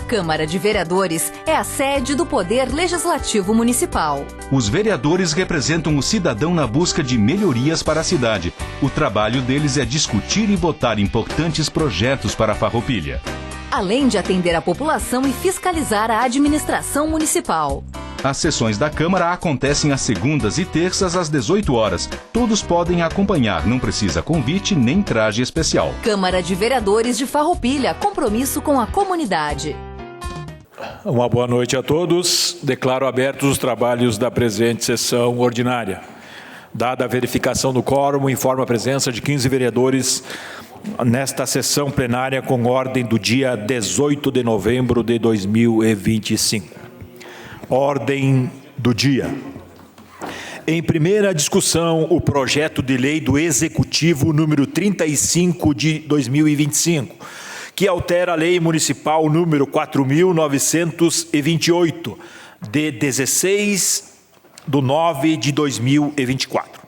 Câmara de Vereadores é a sede do Poder Legislativo Municipal. Os vereadores representam o cidadão na busca de melhorias para a cidade. O trabalho deles é discutir e votar importantes projetos para a Farroupilha, além de atender a população e fiscalizar a administração municipal. As sessões da Câmara acontecem às segundas e terças às 18 horas. Todos podem acompanhar, não precisa convite nem traje especial. Câmara de Vereadores de Farroupilha, compromisso com a comunidade. Uma boa noite a todos. Declaro abertos os trabalhos da presente sessão ordinária. Dada a verificação do quórum, informo a presença de 15 vereadores nesta sessão plenária com ordem do dia 18 de novembro de 2025. Ordem do dia. Em primeira discussão, o projeto de lei do Executivo número 35 de 2025, que altera a Lei Municipal número 4.928, de 16/9/2024.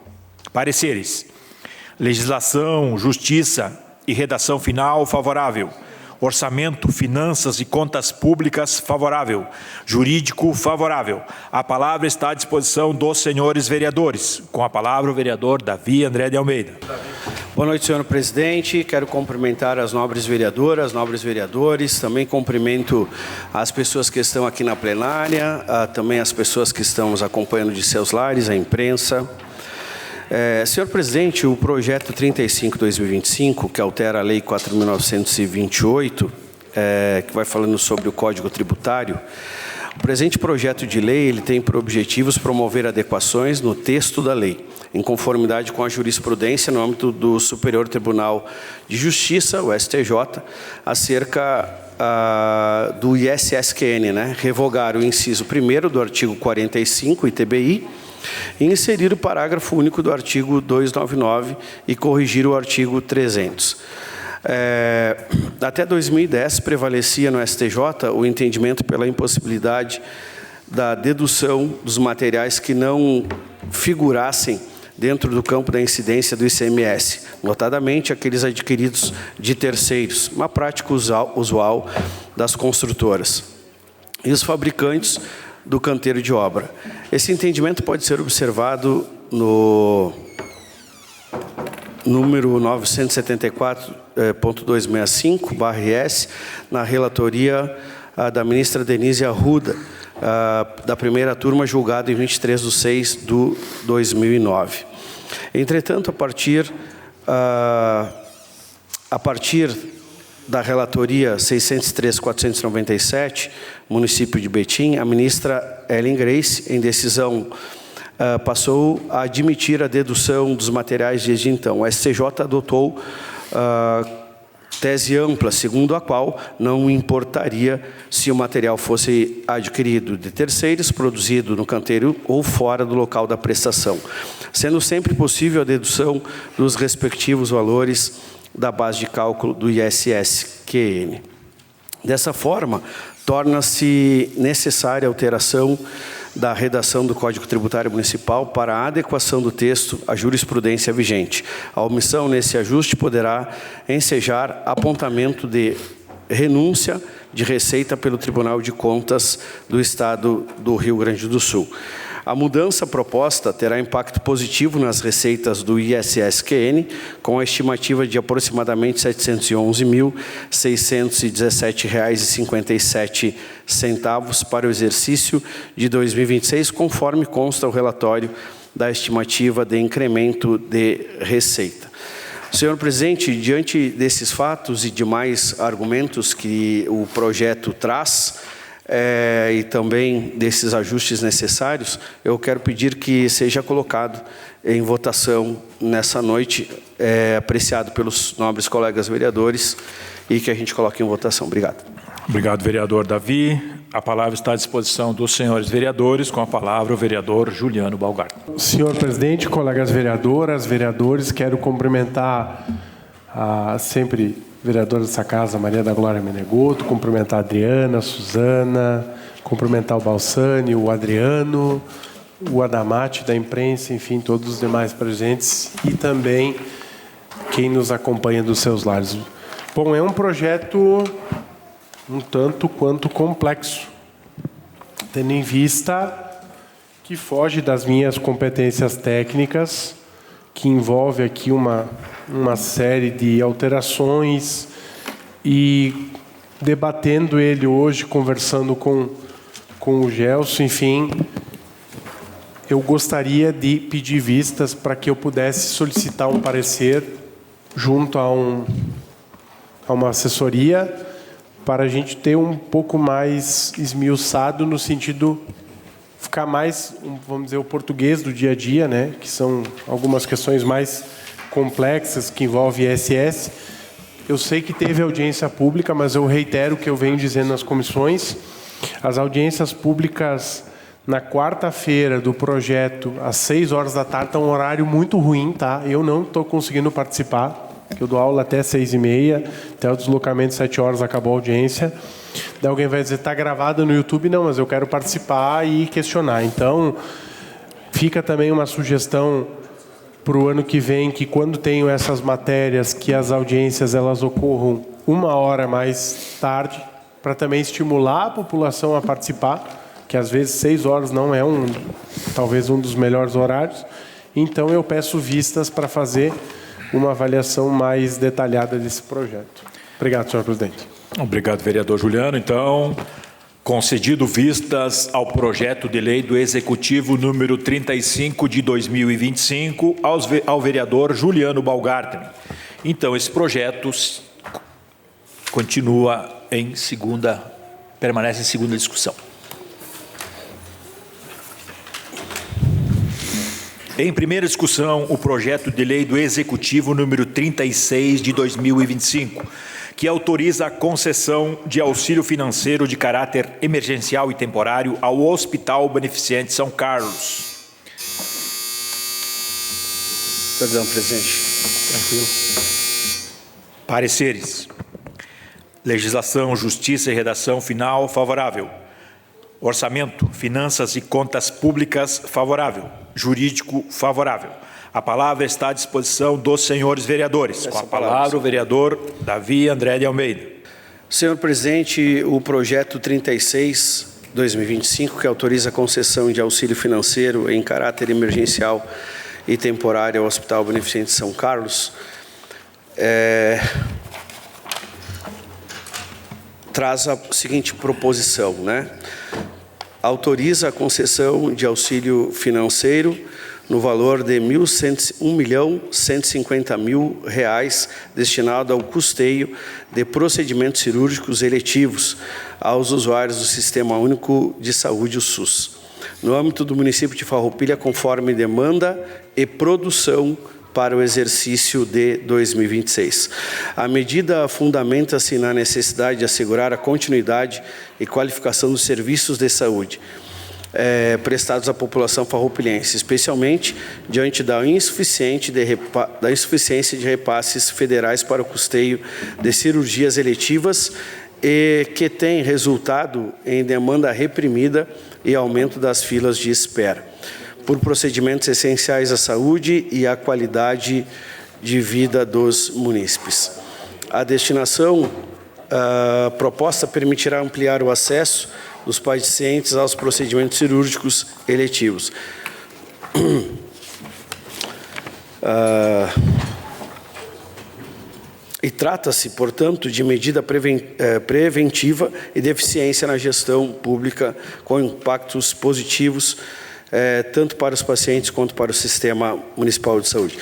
Pareceres: legislação, justiça e redação final, favorável. Orçamento, finanças e contas públicas, favorável. Jurídico, favorável. A palavra está à disposição dos senhores vereadores. Com a palavra, o vereador Davi André de Almeida. Boa noite, senhor presidente. Quero cumprimentar as nobres vereadoras, nobres vereadores. Também cumprimento as pessoas que estão aqui na plenária, também as pessoas que estão nos acompanhando de seus lares, a imprensa. Senhor presidente, o projeto 35/2025, que altera a Lei 4.928, que vai falando sobre o Código Tributário, o presente projeto de lei ele tem por objetivos promover adequações no texto da lei, em conformidade com a jurisprudência no âmbito do Superior Tribunal de Justiça, o STJ, acerca do ISSQN, revogar o inciso 1º do artigo 45 ITBI, e inserir o parágrafo único do artigo 299 e corrigir o artigo 300. Até 2010, prevalecia no STJ o entendimento pela impossibilidade da dedução dos materiais que não figurassem dentro do campo da incidência do ICMS, notadamente aqueles adquiridos de terceiros, uma prática usual das construtoras e os fabricantes do canteiro de obra. Esse entendimento pode ser observado no número 974.265/RS, na relatoria da ministra Denise Arruda, da primeira turma, julgado em 23/6/2009. Entretanto, a partir da relatoria 603.497, município de Betim, a ministra Ellen Grace, em decisão, passou a admitir a dedução dos materiais desde então. O STJ adotou tese ampla, segundo a qual não importaria se o material fosse adquirido de terceiros, produzido no canteiro ou fora do local da prestação, sendo sempre possível a dedução dos respectivos valores da base de cálculo do ISSQN. Dessa forma, torna-se necessária a alteração da redação do Código Tributário Municipal para a adequação do texto à jurisprudência vigente. A omissão nesse ajuste poderá ensejar apontamento de renúncia de receita pelo Tribunal de Contas do Estado do Rio Grande do Sul. A mudança proposta terá impacto positivo nas receitas do ISSQN, com a estimativa de aproximadamente R$ 711.617,57 para o exercício de 2026, conforme consta o relatório da estimativa de incremento de receita. Senhor presidente, diante desses fatos e demais argumentos que o projeto traz, e também desses ajustes necessários, eu quero pedir que seja colocado em votação nessa noite, apreciado pelos nobres colegas vereadores, e que a gente coloque em votação. Obrigado. Obrigado, vereador Davi. A palavra está à disposição dos senhores vereadores. Com a palavra, o vereador Juliano Balgar. Senhor presidente, colegas vereadoras, vereadores, quero cumprimentar sempre vereadora dessa casa, Maria da Glória Menegoto, cumprimentar a Adriana, a Suzana, cumprimentar o Balsani, o Adriano, o Adamate da imprensa, enfim, todos os demais presentes e também quem nos acompanha dos seus lares. Bom, é um projeto um tanto quanto complexo, tendo em vista que foge das minhas competências técnicas, que envolve aqui uma série de alterações, e debatendo ele hoje, conversando com o Gelson, enfim, eu gostaria de pedir vistas para que eu pudesse solicitar um parecer junto a uma assessoria, para a gente ter um pouco mais esmiuçado no sentido ficar mais, vamos dizer, o português do dia a dia, né? Que são algumas questões mais complexas que envolvem ISS. Eu sei que teve audiência pública, mas eu reitero o que eu venho dizendo nas comissões. As audiências públicas na quarta-feira do projeto, às 6 horas da tarde, é um horário muito ruim, tá? Eu não estou conseguindo participar, porque eu dou aula até 6h30, até o deslocamento 7 horas acabou a audiência. Daí alguém vai dizer, está gravado no YouTube? Não, mas eu quero participar e questionar. Então, fica também uma sugestão para o ano que vem, que quando tenho essas matérias, que as audiências elas ocorram 1 hora mais tarde, para também estimular a população a participar, que às vezes 6 horas não é talvez um dos melhores horários. Então, eu peço vistas para fazer uma avaliação mais detalhada desse projeto. Obrigado, senhor presidente. Obrigado, vereador Juliano. Então, concedido vistas ao projeto de lei do Executivo número 35 de 2025 ao vereador Juliano Baumgartner. Então, esse projeto permanece em segunda discussão. Em primeira discussão, o projeto de lei do Executivo número 36 de 2025, que autoriza a concessão de auxílio financeiro de caráter emergencial e temporário ao Hospital Beneficente São Carlos. Perdão, presidente. Tranquilo. Pareceres. Legislação, Justiça e Redação Final, favorável. Orçamento, Finanças e Contas Públicas, favorável. Jurídico, favorável. A palavra está à disposição dos senhores vereadores. Com a palavra, o vereador Davi André de Almeida. Senhor presidente, o projeto 36/2025, que autoriza a concessão de auxílio financeiro em caráter emergencial e temporário ao Hospital Beneficente São Carlos, traz a seguinte proposição, né? Autoriza a concessão de auxílio financeiro no valor de R$ 1.150.000 destinado ao custeio de procedimentos cirúrgicos eletivos aos usuários do Sistema Único de Saúde, o SUS, no âmbito do município de Farroupilha, conforme demanda e produção para o exercício de 2026. A medida fundamenta-se na necessidade de assegurar a continuidade e qualificação dos serviços de saúde prestados à população farroupilhense, especialmente diante da insuficiência de repasses federais para o custeio de cirurgias eletivas e que tem resultado em demanda reprimida e aumento das filas de espera por procedimentos essenciais à saúde e à qualidade de vida dos munícipes. A destinação proposta permitirá ampliar o acesso dos pacientes aos procedimentos cirúrgicos eletivos. E trata-se, portanto, de medida preventiva e de eficiência na gestão pública, com impactos positivos tanto para os pacientes quanto para o Sistema Municipal de Saúde.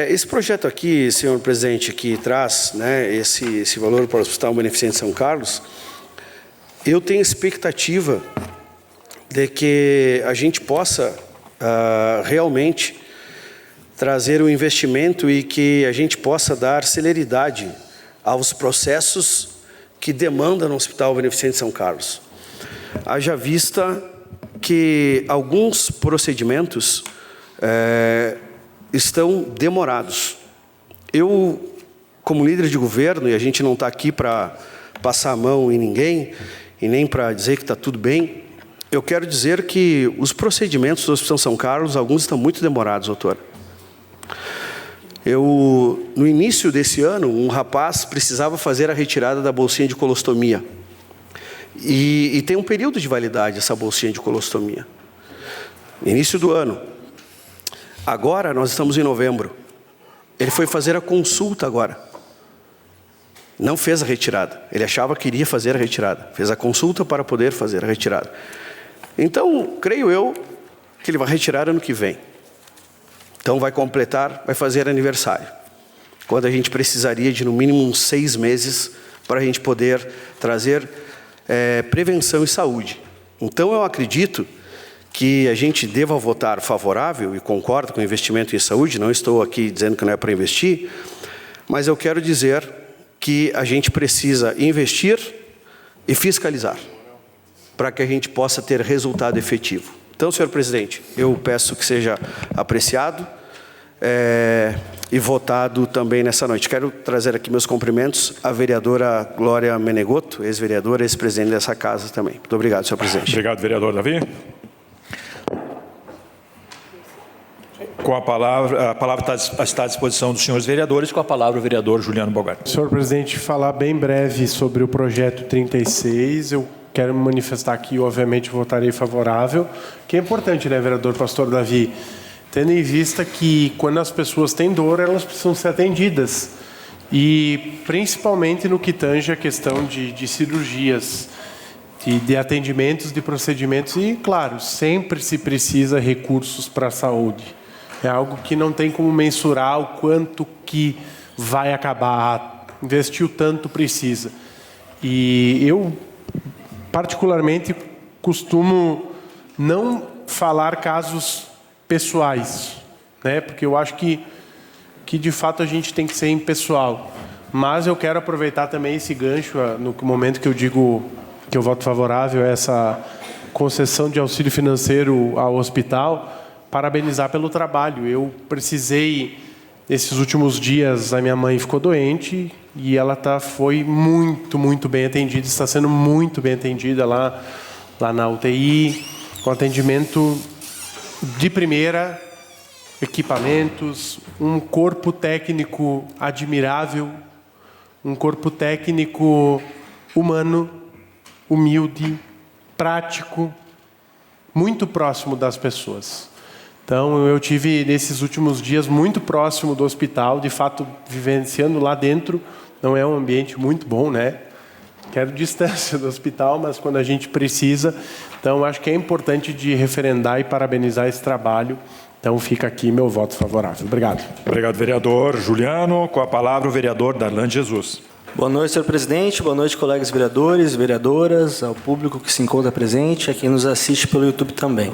Esse projeto aqui, senhor presidente, que traz, né, esse valor para o Hospital Beneficente São Carlos, eu tenho expectativa de que a gente possa realmente trazer um investimento e que a gente possa dar celeridade aos processos que demandam no Hospital Beneficente São Carlos. Haja vista que alguns procedimentos estão demorados. Eu, como líder de governo, e a gente não está aqui para passar a mão em ninguém, e nem para dizer que está tudo bem, eu quero dizer que os procedimentos do Hospital São Carlos, alguns estão muito demorados, doutor. No início desse ano, um rapaz precisava fazer a retirada da bolsinha de colostomia. E tem um período de validade essa bolsinha de colostomia. Início do ano. Agora nós estamos em novembro. Ele foi fazer a consulta agora. Não fez a retirada. Ele achava que iria fazer a retirada. Fez a consulta para poder fazer a retirada. Então, creio eu que ele vai retirar ano que vem. Então vai completar, vai fazer aniversário. Quando a gente precisaria de no mínimo uns 6 meses para a gente poder trazer prevenção e saúde. Então eu acredito que a gente deva votar favorável, e concordo com o investimento em saúde, não estou aqui dizendo que não é para investir, mas eu quero dizer que a gente precisa investir e fiscalizar, para que a gente possa ter resultado efetivo. Então, senhor presidente, eu peço que seja apreciado e votado também nessa noite. Quero trazer aqui meus cumprimentos à vereadora Glória Menegotto, ex-vereadora, ex-presidente dessa casa também. Muito obrigado, senhor presidente. Obrigado, vereador Davi. Com a palavra está à disposição dos senhores vereadores, com a palavra o vereador Juliano Bogart. Senhor presidente, falar bem breve sobre o projeto 36, eu quero me manifestar aqui, obviamente votarei favorável, que é importante, né, vereador Pastor Davi, tendo em vista que quando as pessoas têm dor, elas precisam ser atendidas, e principalmente no que tange a questão de cirurgias, de atendimentos, de procedimentos, e claro, sempre se precisa recursos para a saúde. É algo que não tem como mensurar o quanto que vai acabar, investir o tanto precisa. E eu, particularmente, costumo não falar casos pessoais, né? Porque eu acho que de fato a gente tem que ser impessoal. Mas eu quero aproveitar também esse gancho, no momento que eu digo que eu voto favorável a essa concessão de auxílio financeiro ao hospital, parabenizar pelo trabalho. Eu precisei, nesses últimos dias, a minha mãe ficou doente e ela foi muito bem atendida, está sendo muito bem atendida lá na UTI, com atendimento de primeira, equipamentos, um corpo técnico admirável, um corpo técnico humano, humilde, prático, muito próximo das pessoas. Então, eu tive, nesses últimos dias, muito próximo do hospital, de fato, vivenciando lá dentro. Não é um ambiente muito bom, né? Quero distância do hospital, mas quando a gente precisa. Então, acho que é importante de referendar e parabenizar esse trabalho. Então, fica aqui meu voto favorável. Obrigado. Obrigado, vereador Juliano. Com a palavra, o vereador Darlan Jesus. Boa noite, senhor presidente. Boa noite, colegas vereadores, vereadoras, ao público que se encontra presente, a quem nos assiste pelo YouTube também.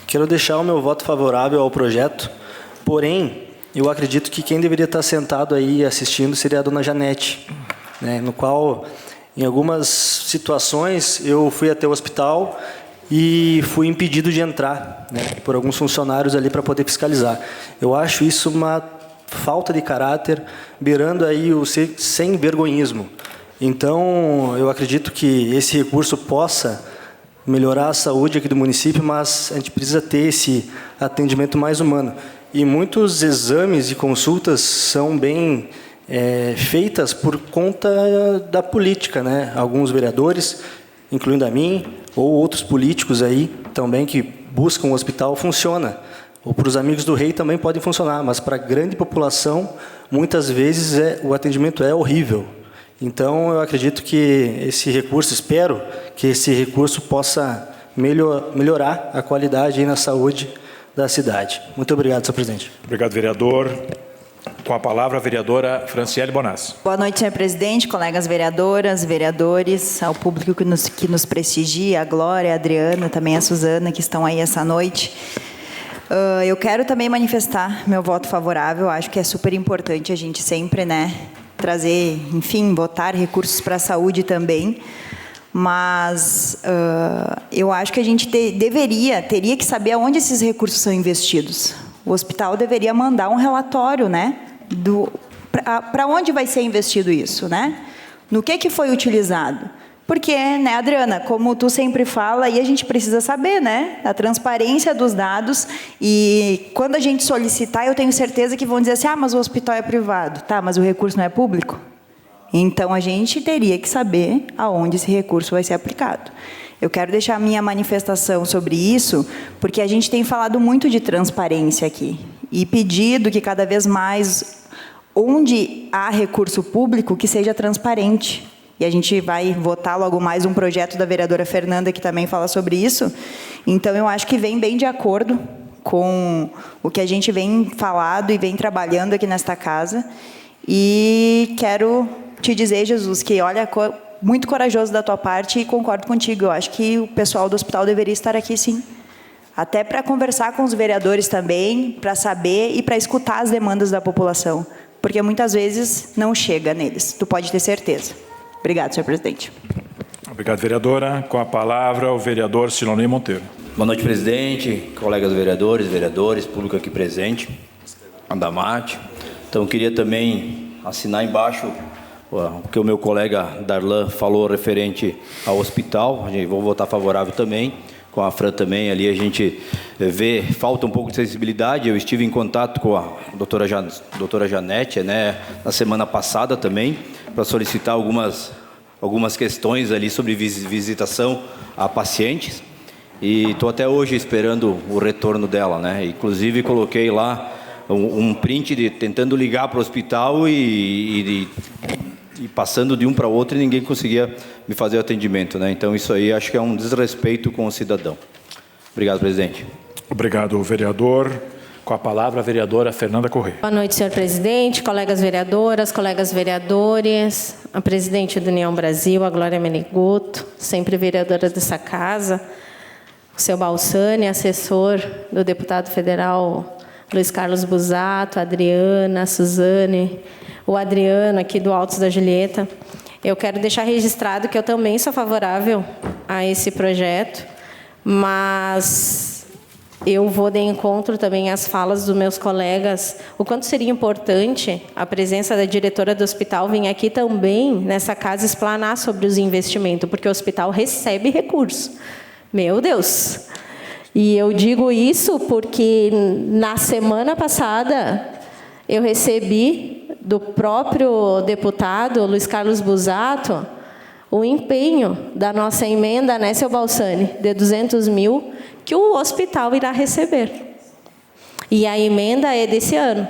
Quero deixar o meu voto favorável ao projeto, porém, eu acredito que quem deveria estar sentado aí assistindo seria a dona Janete, né, no qual, em algumas situações, eu fui até o hospital e fui impedido de entrar, né, por alguns funcionários ali para poder fiscalizar. Eu acho isso uma falta de caráter, beirando aí o sem vergonhismo. Então, eu acredito que esse recurso possa melhorar a saúde aqui do município, mas a gente precisa ter esse atendimento mais humano. E muitos exames e consultas são bem feitas por conta da política, né? Alguns vereadores, incluindo a mim, ou outros políticos aí também que buscam um hospital, funciona. Ou para os amigos do rei também pode funcionar, mas para a grande população, muitas vezes o atendimento é horrível. Então, eu acredito que esse recurso, espero que esse recurso possa melhorar a qualidade aí na saúde da cidade. Muito obrigado, senhor presidente. Obrigado, vereador. Com a palavra, a vereadora Franciele Bonassi. Boa noite, senhor presidente, colegas vereadoras, vereadores, ao público que nos prestigia, a Glória, a Adriana, também a Suzana, que estão aí essa noite. Eu quero também manifestar meu voto favorável. Acho que é super importante a gente sempre, né, trazer, enfim, botar recursos para a saúde também, mas eu acho que a gente teria que saber aonde esses recursos são investidos. O hospital deveria mandar um relatório, né, para onde vai ser investido isso, né? No que foi utilizado? Porque, né, Adriana, como tu sempre fala, aí a gente precisa saber, né, a transparência dos dados, e quando a gente solicitar, eu tenho certeza que vão dizer assim, mas o hospital é privado. Tá, mas o recurso não é público? Então, a gente teria que saber aonde esse recurso vai ser aplicado. Eu quero deixar a minha manifestação sobre isso, porque a gente tem falado muito de transparência aqui e pedido que cada vez mais, onde há recurso público, que seja transparente. E a gente vai votar logo mais um projeto da vereadora Fernanda, que também fala sobre isso. Então, eu acho que vem bem de acordo com o que a gente vem falado e vem trabalhando aqui nesta casa. E quero te dizer, Jesus, que olha, muito corajoso da tua parte e concordo contigo. Eu acho que o pessoal do hospital deveria estar aqui, sim. Até para conversar com os vereadores também, para saber e para escutar as demandas da população. Porque muitas vezes não chega neles. Tu pode ter certeza. Obrigado, senhor presidente. Obrigado, vereadora. Com a palavra, o vereador Silonei Monteiro. Boa noite, presidente, colegas vereadores, público aqui presente, Andamate. Então, queria também assinar embaixo o que o meu colega Darlan falou referente ao hospital. Vou votar favorável também, com a Fran também. Ali a gente vê, falta um pouco de sensibilidade. Eu estive em contato com a doutora Janete, né, na semana passada também, para solicitar algumas questões ali sobre visitação a pacientes. E estou até hoje esperando o retorno dela, né? Inclusive coloquei lá um print tentando ligar para o hospital e passando de um para outro e ninguém conseguia me fazer o atendimento, né? Então isso aí acho que é um desrespeito com o cidadão. Obrigado, presidente. Obrigado, vereador. Com a palavra, a vereadora Fernanda Corrêa. Boa noite, senhor presidente, colegas vereadoras, colegas vereadores, a presidente do União Brasil, a Glória Menegoto, sempre vereadora dessa casa, o seu Balsani, assessor do deputado federal Luiz Carlos Busato, a Adriana, a Suzane, o Adriano aqui do Altos da Julieta. Eu quero deixar registrado que eu também sou favorável a esse projeto, mas eu vou de encontro também às falas dos meus colegas, o quanto seria importante a presença da diretora do hospital vir aqui também, nessa casa, explanar sobre os investimentos, porque o hospital recebe recursos. Meu Deus! E eu digo isso porque na semana passada eu recebi do próprio deputado Luiz Carlos Busato o empenho da nossa emenda, né, seu Balsani, de 200 mil, que o hospital irá receber. E a emenda é desse ano.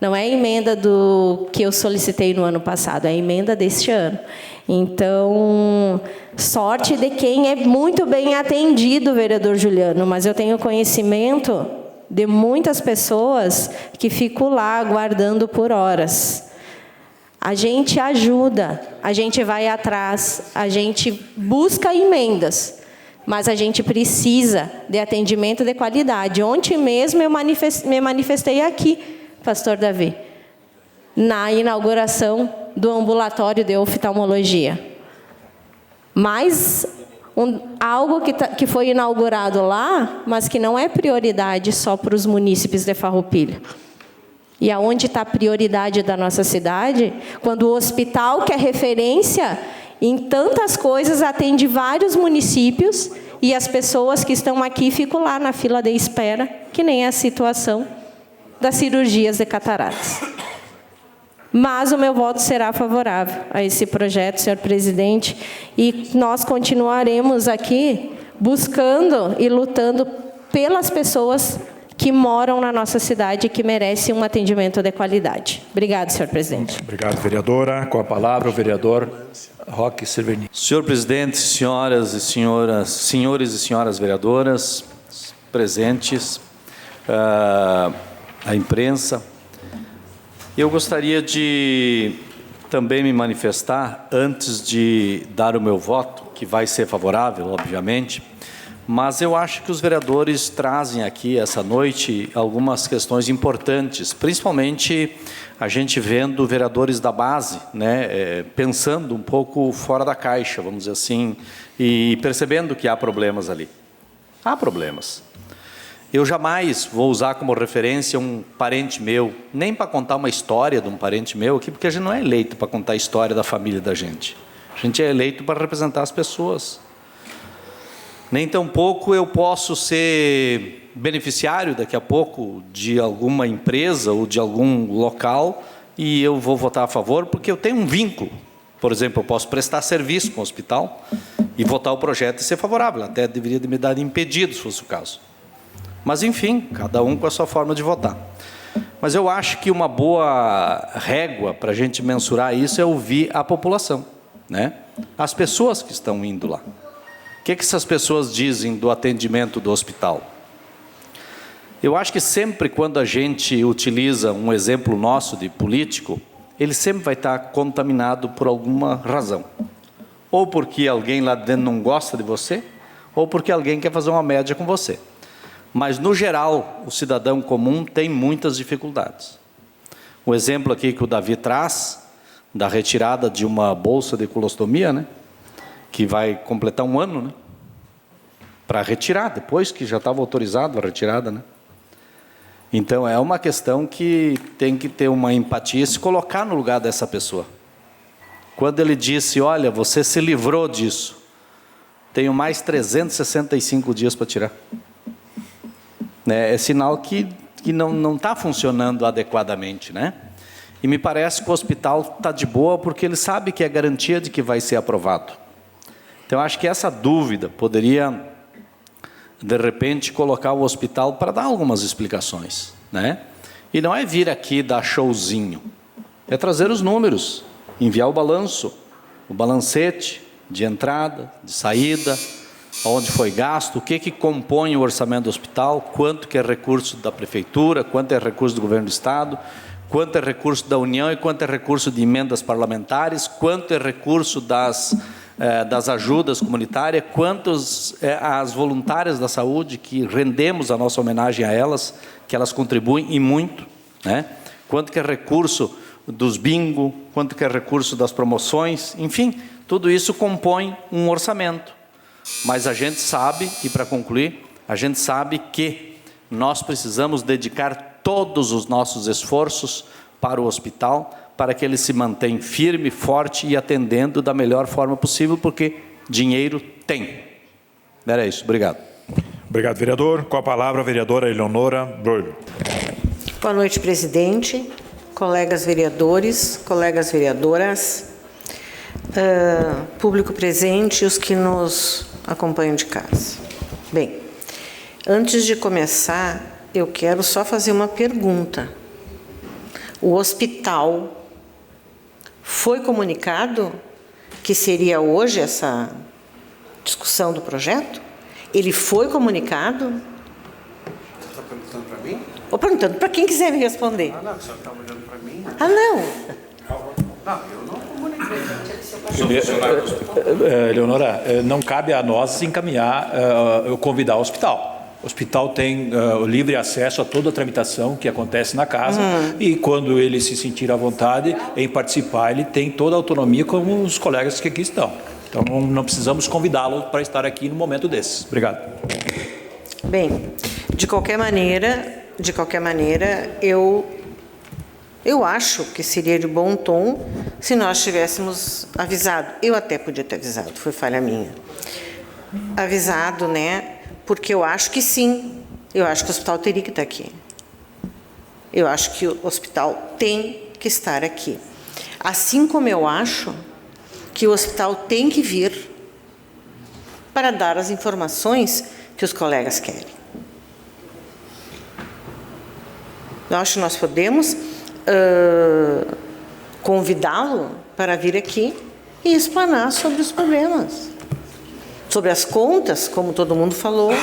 Não é a emenda do que eu solicitei no ano passado, é a emenda deste ano. Então, sorte de quem é muito bem atendido, vereador Juliano, mas eu tenho conhecimento de muitas pessoas que ficam lá aguardando por horas. A gente ajuda, a gente vai atrás, a gente busca emendas, mas a gente precisa de atendimento de qualidade. Ontem mesmo eu me manifestei aqui, pastor Davi, na inauguração do ambulatório de oftalmologia. Mas algo que foi inaugurado lá, mas que não é prioridade só para os munícipes de Farroupilha. E aonde está a prioridade da nossa cidade? Quando o hospital, que é referência em tantas coisas, atende vários municípios e as pessoas que estão aqui ficam lá na fila de espera, que nem a situação das cirurgias de cataratas. Mas o meu voto será favorável a esse projeto, senhor presidente, e nós continuaremos aqui buscando e lutando pelas pessoas que moram na nossa cidade e que merecem um atendimento de qualidade. Obrigado, senhor presidente. Obrigado, vereadora. Com a palavra, o vereador Roque Cerveni. Senhor presidente, senhoras e senhores e senhoras vereadoras, presentes, a imprensa, eu gostaria de também me manifestar, antes de dar o meu voto, que vai ser favorável, obviamente, mas eu acho que os vereadores trazem aqui, essa noite, algumas questões importantes, principalmente a gente vendo vereadores da base, né, pensando um pouco fora da caixa, vamos dizer assim, e percebendo que há problemas ali. Há problemas. Eu jamais vou usar como referência um parente meu, nem para contar uma história de um parente meu aqui, porque a gente não é eleito para contar a história da família da gente. A gente é eleito para representar as pessoas. Nem tampouco eu posso ser beneficiário daqui a pouco de alguma empresa ou de algum local e eu vou votar a favor porque eu tenho um vínculo Por exemplo, eu posso prestar serviço com o hospital e votar o projeto e ser favorável. Até deveria me dar impedido, se fosse o caso. Mas, enfim, cada um com a sua forma de votar. Mas eu acho que uma boa régua para a gente mensurar isso é ouvir a população, né? As pessoas que estão indo lá. O que essas pessoas dizem do atendimento do hospital? Eu acho que sempre quando a gente utiliza um exemplo nosso de político, ele sempre vai estar contaminado por alguma razão. Ou porque alguém lá dentro não gosta de você, ou porque alguém quer fazer uma média com você. Mas, no geral, o cidadão comum tem muitas dificuldades. O exemplo aqui que o Davi traz, da retirada de uma bolsa de colostomia, né? Que vai completar 1 ano, né? Para retirar, depois que já estava autorizado a retirada, né? Então, é uma questão que tem que ter uma empatia e se colocar no lugar dessa pessoa. Quando ele disse, olha, você se livrou disso, tenho mais 365 dias para tirar. É sinal que não está funcionando adequadamente, né? E me parece que o hospital está de boa porque ele sabe que é garantia de que vai ser aprovado. Então, acho que essa dúvida poderia, de repente, colocar o hospital para dar algumas explicações, né? E não é vir aqui dar showzinho, é trazer os números, enviar o balanço, o balancete de entrada, de saída, onde foi gasto, o que compõe o orçamento do hospital, quanto que é recurso da prefeitura, quanto é recurso do governo do estado, quanto é recurso da União e quanto é recurso de emendas parlamentares, quanto é recurso das ajudas comunitárias, quantos as voluntárias da saúde, que rendemos a nossa homenagem a elas, que elas contribuem e muito, né? Quanto que é recurso dos bingo, quanto que é recurso das promoções, enfim, tudo isso compõe um orçamento. Mas a gente sabe, e para concluir, a gente sabe que nós precisamos dedicar todos os nossos esforços para o hospital, para que ele se mantenha firme, forte e atendendo da melhor forma possível, porque dinheiro tem. Era isso, obrigado. Obrigado, vereador. Com a palavra, a vereadora Eleonora Broilo. Boa noite, presidente, colegas vereadores, colegas vereadoras, público presente e os que nos acompanham de casa. Bem, antes de começar, eu quero só fazer uma pergunta. O hospital foi comunicado que seria hoje essa discussão do projeto? Ele foi comunicado? Você está perguntando para mim? Ou perguntando para quem quiser me responder. Ah, não, você está olhando para mim? Ah, não. Não, eu não comuniquei. Eleonora, não cabe a nós encaminhar, convidar o hospital. O hospital tem o livre acesso a toda a tramitação que acontece na casa e quando ele se sentir à vontade em participar, ele tem toda a autonomia como os colegas que aqui estão. Então, não precisamos convidá-lo para estar aqui no momento desses. Obrigado. Bem, de qualquer maneira, eu acho que seria de bom tom se nós tivéssemos avisado. Eu até podia ter avisado, foi falha minha. Avisado, né? Porque eu acho que sim. Eu acho que o hospital teria que estar aqui. Eu acho que o hospital tem que estar aqui. Assim como eu acho que o hospital tem que vir para dar as informações que os colegas querem. Eu acho que nós podemos convidá-lo para vir aqui e explanar sobre os problemas. Sobre as contas, como todo mundo falou,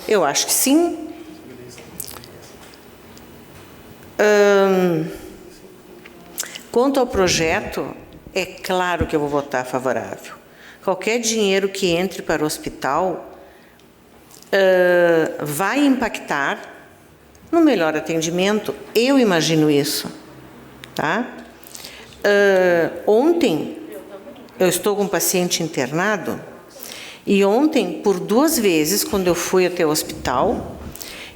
eu acho que sim. Quanto ao projeto, é claro que eu vou votar favorável. Qualquer dinheiro que entre para o hospital vai impactar no melhor atendimento. Eu imagino isso. Tá? Ontem, eu estou com um paciente internado. E ontem, por 2 vezes, quando eu fui até o hospital,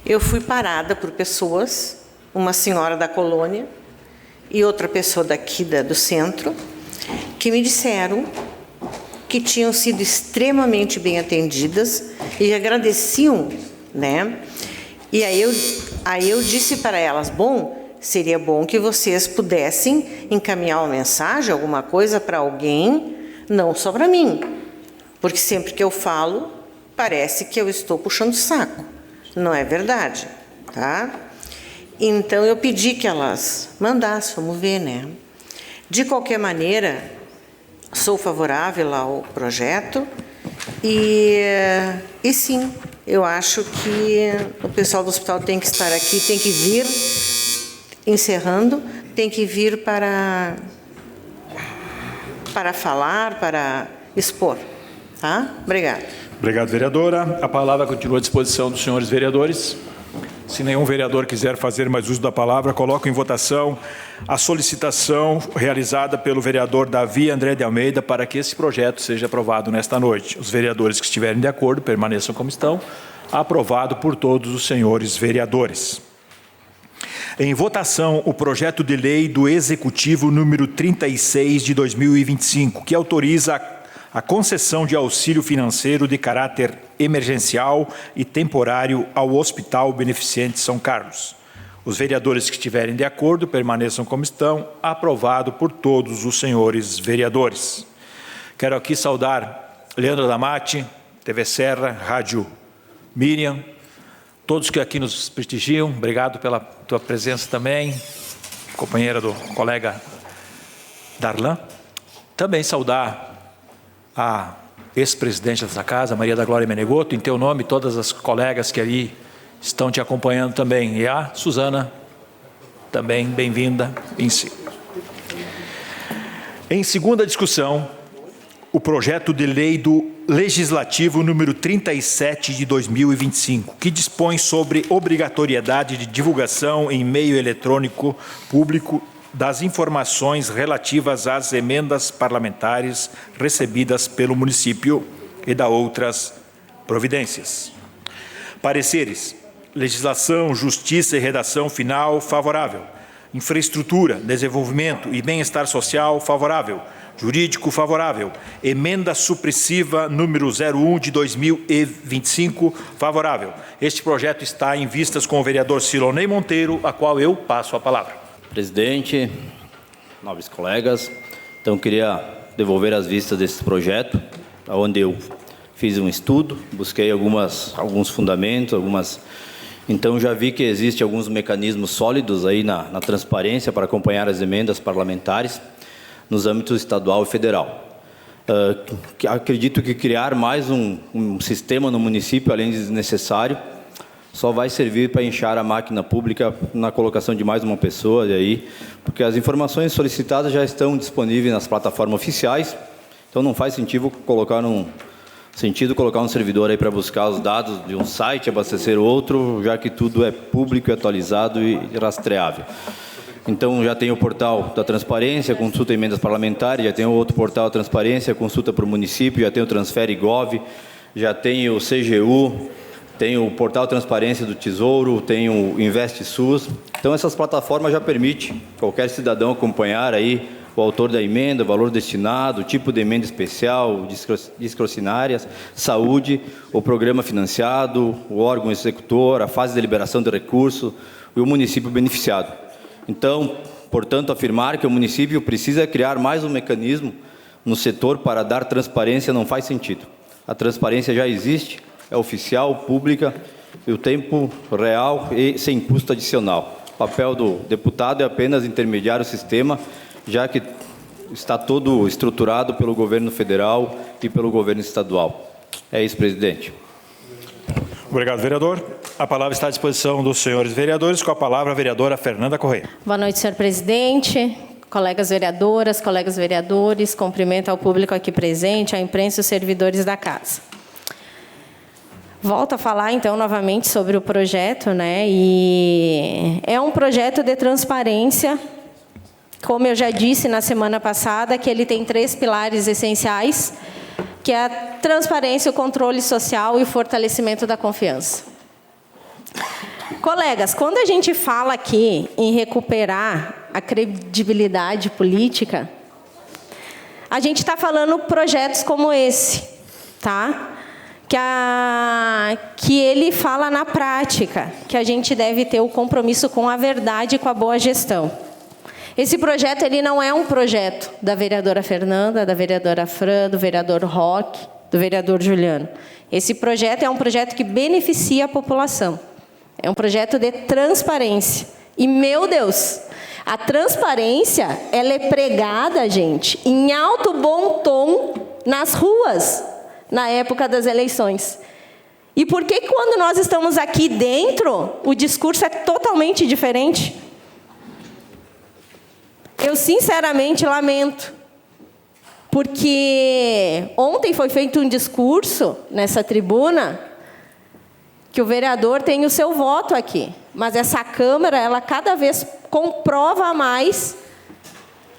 eu fui parada por pessoas, uma senhora da colônia e outra pessoa daqui do centro, que me disseram que tinham sido extremamente bem atendidas e agradeciam, né? E aí eu disse para elas, bom, seria bom que vocês pudessem encaminhar uma mensagem, alguma coisa para alguém, não só para mim. Porque sempre que eu falo, parece que eu estou puxando saco. Não é verdade, tá? Então, eu pedi que elas mandassem, vamos ver, né? De qualquer maneira, sou favorável ao projeto e sim, eu acho que o pessoal do hospital tem que estar aqui, tem que vir, encerrando, tem que vir para falar, para expor. Tá? Obrigada. Obrigado, vereadora. A palavra continua à disposição dos senhores vereadores. Se nenhum vereador quiser fazer mais uso da palavra, coloco em votação a solicitação realizada pelo vereador Davi André de Almeida para que esse projeto seja aprovado nesta noite. Os vereadores que estiverem de acordo permaneçam como estão. Aprovado por todos os senhores vereadores. Em votação, o projeto de lei do Executivo número 36 de 2025, que autoriza a concessão de auxílio financeiro de caráter emergencial e temporário ao Hospital Beneficente São Carlos. Os vereadores que estiverem de acordo permaneçam como estão, aprovado por todos os senhores vereadores. Quero aqui saudar Leandro Damati, TV Serra, Rádio Miriam, todos que aqui nos prestigiam, obrigado pela tua presença também, companheira do colega Darlan. Também saudar a ex-presidente dessa casa, Maria da Glória Menegoto, em teu nome, todas as colegas que ali estão te acompanhando também. E a Suzana, também bem-vinda em si. Em segunda discussão, o projeto de lei do Legislativo número 37 de 2025, que dispõe sobre obrigatoriedade de divulgação em meio eletrônico público das informações relativas às emendas parlamentares recebidas pelo município e da outras providências. Pareceres: legislação, justiça e redação final, favorável. Infraestrutura, desenvolvimento e bem-estar social, favorável. Jurídico, favorável. Emenda supressiva número 01 de 2025, favorável. Este projeto está em vistas com o vereador Silonei Monteiro, a qual eu passo a palavra. Presidente, nobres colegas, então queria devolver as vistas desse projeto, onde eu fiz um estudo, busquei alguns fundamentos, então já vi que existem alguns mecanismos sólidos aí na transparência para acompanhar as emendas parlamentares nos âmbitos estadual e federal. Acredito que criar mais um sistema no município, além de desnecessário, só vai servir para inchar a máquina pública na colocação de mais uma pessoa, porque as informações solicitadas já estão disponíveis nas plataformas oficiais, então não faz sentido colocar um servidor aí para buscar os dados de um site, abastecer outro, já que tudo é público, atualizado e rastreável. Então, já tem o portal da transparência, consulta emendas parlamentares, já tem o outro portal da transparência, consulta para o município, já tem o Transfere Gov, já tem o CGU, tem o portal Transparência do Tesouro, tem o Investe SUS. Então, essas plataformas já permitem qualquer cidadão acompanhar aí o autor da emenda, o valor destinado, o tipo de emenda especial, discrecionárias, saúde, o programa financiado, o órgão executor, a fase de deliberação de recurso e o município beneficiado. Então, portanto, afirmar que o município precisa criar mais um mecanismo no setor para dar transparência não faz sentido. A transparência já existe, é oficial, pública, e o tempo real e sem custo adicional. O papel do deputado é apenas intermediar o sistema, já que está todo estruturado pelo governo federal e pelo governo estadual. É isso, presidente. Obrigado, vereador. A palavra está à disposição dos senhores vereadores. Com a palavra, a vereadora Fernanda Correia. Boa noite, senhor presidente, colegas vereadoras, colegas vereadores. Cumprimento ao público aqui presente, à imprensa e os servidores da casa. Volto a falar, então, novamente sobre o projeto, né? E é um projeto de transparência, como eu já disse na semana passada, que ele tem 3 pilares essenciais, que é a transparência, o controle social e o fortalecimento da confiança. Colegas, quando a gente fala aqui em recuperar a credibilidade política, a gente está falando projetos como esse, tá? que ele fala na prática, que a gente deve ter o compromisso com a verdade e com a boa gestão. Esse projeto ele não é um projeto da vereadora Fernanda, da vereadora Fran, do vereador Roque, do vereador Juliano. Esse projeto é um projeto que beneficia a população. É um projeto de transparência. E, meu Deus, a transparência, ela é pregada, gente, em alto bom tom nas ruas, na época das eleições. E por que quando nós estamos aqui dentro, o discurso é totalmente diferente? Eu sinceramente lamento, porque ontem foi feito um discurso nessa tribuna que o vereador tem o seu voto aqui, mas essa Câmara, ela cada vez comprova mais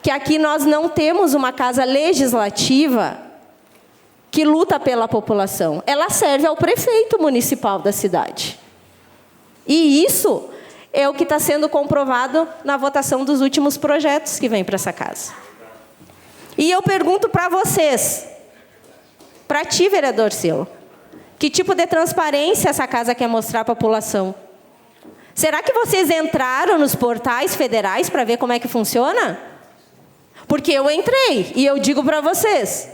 que aqui nós não temos uma casa legislativa que luta pela população. Ela serve ao prefeito municipal da cidade. E isso é o que está sendo comprovado na votação dos últimos projetos que vêm para essa casa. E eu pergunto para vocês, para ti, vereador Silo, que tipo de transparência essa casa quer mostrar à população? Será que vocês entraram nos portais federais para ver como é que funciona? Porque eu entrei e eu digo para vocês,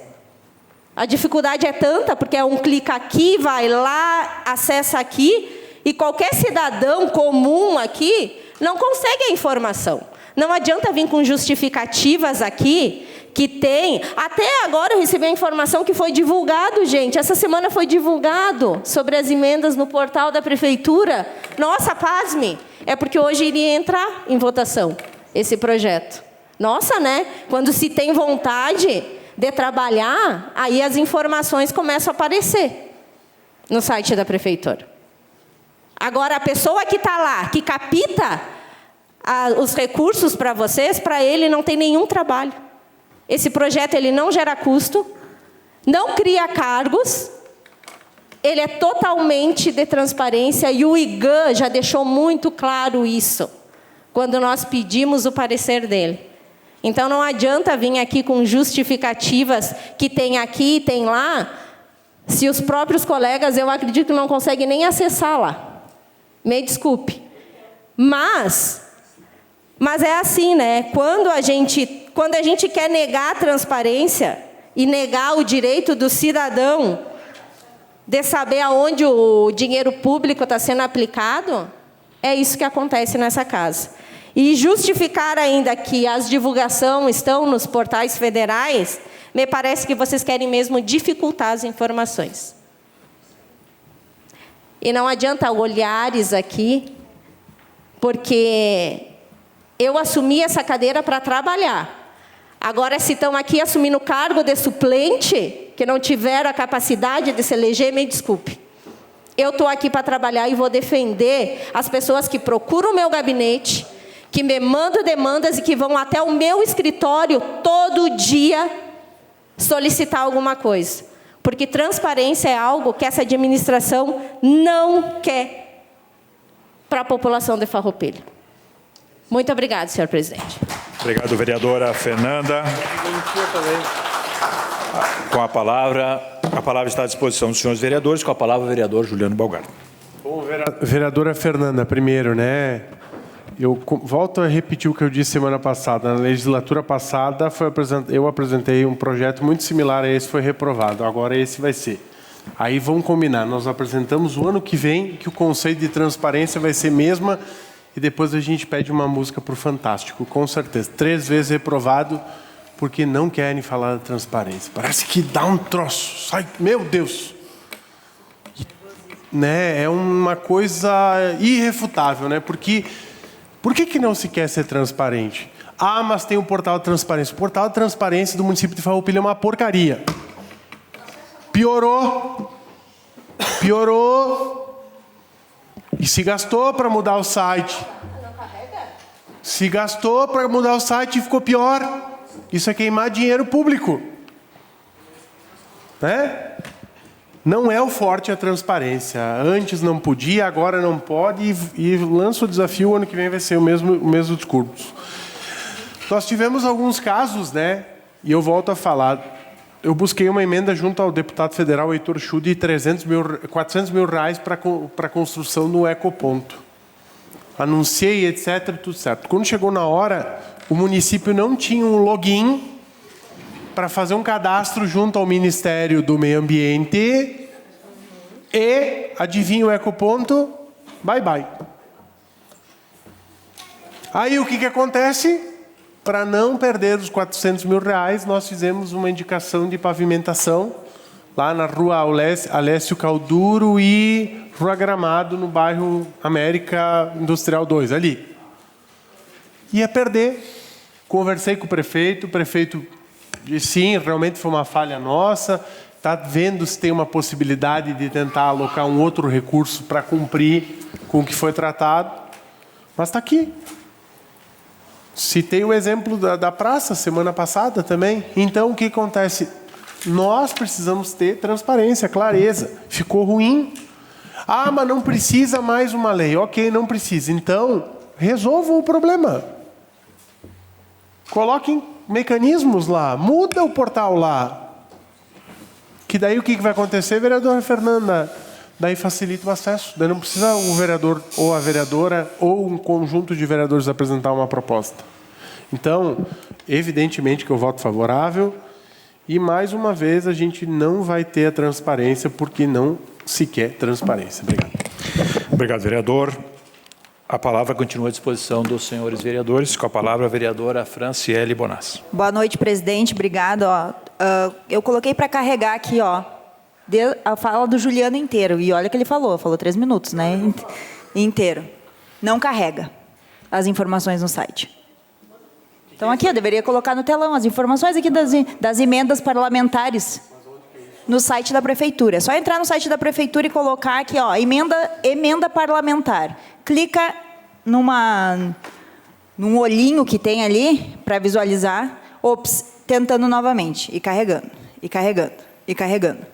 a dificuldade é tanta, porque é um clique aqui, vai lá, acessa aqui, e qualquer cidadão comum aqui não consegue a informação. Não adianta vir com justificativas aqui, que tem... Até agora eu recebi a informação que foi divulgado, gente. Essa semana foi divulgado sobre as emendas no portal da Prefeitura. Nossa, pasme! É porque hoje iria entrar em votação esse projeto. Nossa, né? Quando se tem vontade de trabalhar, aí as informações começam a aparecer no site da Prefeitura. Agora, a pessoa que está lá, que capta os recursos para vocês, para ele não tem nenhum trabalho. Esse projeto ele não gera custo, não cria cargos, ele é totalmente de transparência e o IGAN já deixou muito claro isso, quando nós pedimos o parecer dele. Então, não adianta vir aqui com justificativas que tem aqui e tem lá, se os próprios colegas, eu acredito que não conseguem nem acessar lá. Me desculpe. Mas é assim, né? Quando a gente quer negar a transparência e negar o direito do cidadão de saber aonde o dinheiro público está sendo aplicado, é isso que acontece nessa casa. E justificar ainda que as divulgações estão nos portais federais, me parece que vocês querem mesmo dificultar as informações. E não adianta olhares aqui, porque eu assumi essa cadeira para trabalhar. Agora, se estão aqui assumindo o cargo de suplente, que não tiveram a capacidade de se eleger, me desculpe. Eu estou aqui para trabalhar e vou defender as pessoas que procuram o meu gabinete, que me mandam demandas e que vão até o meu escritório todo dia solicitar alguma coisa. Porque transparência é algo que essa administração não quer para a população de Farroupilha. Muito obrigada, senhor presidente. Obrigado, vereadora Fernanda. Com a palavra está à disposição dos senhores vereadores. Com a palavra, o vereador Juliano Balgardo. Bom, vereadora Fernanda, primeiro, né? Eu volto a repetir o que eu disse semana passada. Na legislatura passada, eu apresentei um projeto muito similar a esse, foi reprovado. Agora esse vai ser. Aí vamos combinar. Nós apresentamos o ano que vem, que o conceito de transparência vai ser mesma, e depois a gente pede uma música para o Fantástico, com certeza. 3 vezes reprovado, porque não querem falar da transparência. Parece que dá um troço. Sai, meu Deus! Né? É uma coisa irrefutável, né? Porque... Por que não se quer ser transparente? Ah, mas tem um portal de transparência. O portal de transparência do município de Farroupilha é uma porcaria. Piorou. E se gastou para mudar o site. Se gastou para mudar o site e ficou pior. Isso é queimar dinheiro público. Né? Não é o forte a transparência. Antes não podia, agora não pode, e lança o desafio, o ano que vem vai ser o mesmo discurso. Nós tivemos alguns casos, né? E eu volto a falar. eu busquei uma emenda junto ao deputado federal Heitor Schuh de 400 mil reais para a construção do ecoponto. Anunciei, etc., tudo certo. Quando chegou na hora, o município não tinha um login para fazer um cadastro junto ao Ministério do Meio Ambiente e, adivinha o ecoponto? Bye, bye. Aí, o que acontece? Para não perder os 400 mil reais, nós fizemos uma indicação de pavimentação lá na rua Alessio Calduro e Rua Gramado, no bairro América Industrial 2, ali. Ia perder. Conversei com o prefeito disse, sim, realmente foi uma falha nossa, está vendo se tem uma possibilidade de tentar alocar um outro recurso para cumprir com o que foi tratado, mas está aqui. Citei o exemplo da praça, semana passada também. Então, o que acontece? Nós precisamos ter transparência, clareza. Ficou ruim. Ah, mas não precisa mais uma lei. Ok, não precisa. Então, resolvam o problema. Coloquem mecanismos lá. Muda o portal lá. Que daí o que vai acontecer, vereadora Fernanda? Daí facilita o acesso. Daí não precisa o vereador ou a vereadora ou um conjunto de vereadores apresentar uma proposta. Então, evidentemente que eu voto favorável. E, mais uma vez, a gente não vai ter a transparência porque não se quer transparência. Obrigado. Obrigado, vereador. A palavra continua à disposição dos senhores vereadores. Com a palavra, a vereadora Franciele Bonassi. Boa noite, presidente. Obrigado. Eu coloquei para carregar aqui, a fala do Juliano inteiro. E olha que ele falou 3 minutos, né? Inteiro. Não carrega as informações no site. Então, aqui, eu deveria colocar no telão as informações aqui das emendas parlamentares no site da Prefeitura. É só entrar no site da Prefeitura e colocar aqui, emenda parlamentar. Clica num olhinho que tem ali para visualizar. Tentando novamente. E carregando, e carregando, e carregando.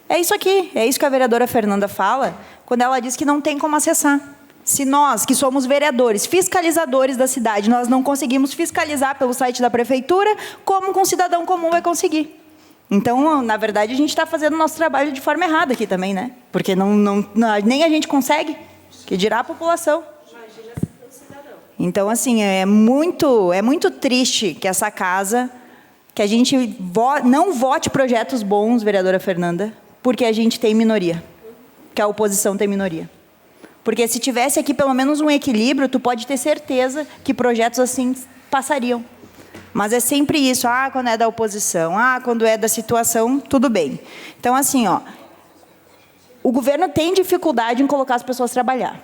É isso aqui. É isso que a vereadora Fernanda fala quando ela diz que não tem como acessar. Se nós, que somos vereadores, fiscalizadores da cidade, nós não conseguimos fiscalizar pelo site da Prefeitura, como que um cidadão comum vai conseguir? Então, na verdade, a gente está fazendo o nosso trabalho de forma errada aqui também, né? Porque nem a gente consegue, que dirá a população. Então, assim, é muito triste que essa casa, que a gente não vote projetos bons, vereadora Fernanda, porque a gente tem minoria, que a oposição tem minoria. Porque se tivesse aqui pelo menos um equilíbrio, tu pode ter certeza que projetos assim passariam. Mas é sempre isso, quando é da oposição, quando é da situação, tudo bem. Então, assim, o governo tem dificuldade em colocar as pessoas a trabalhar.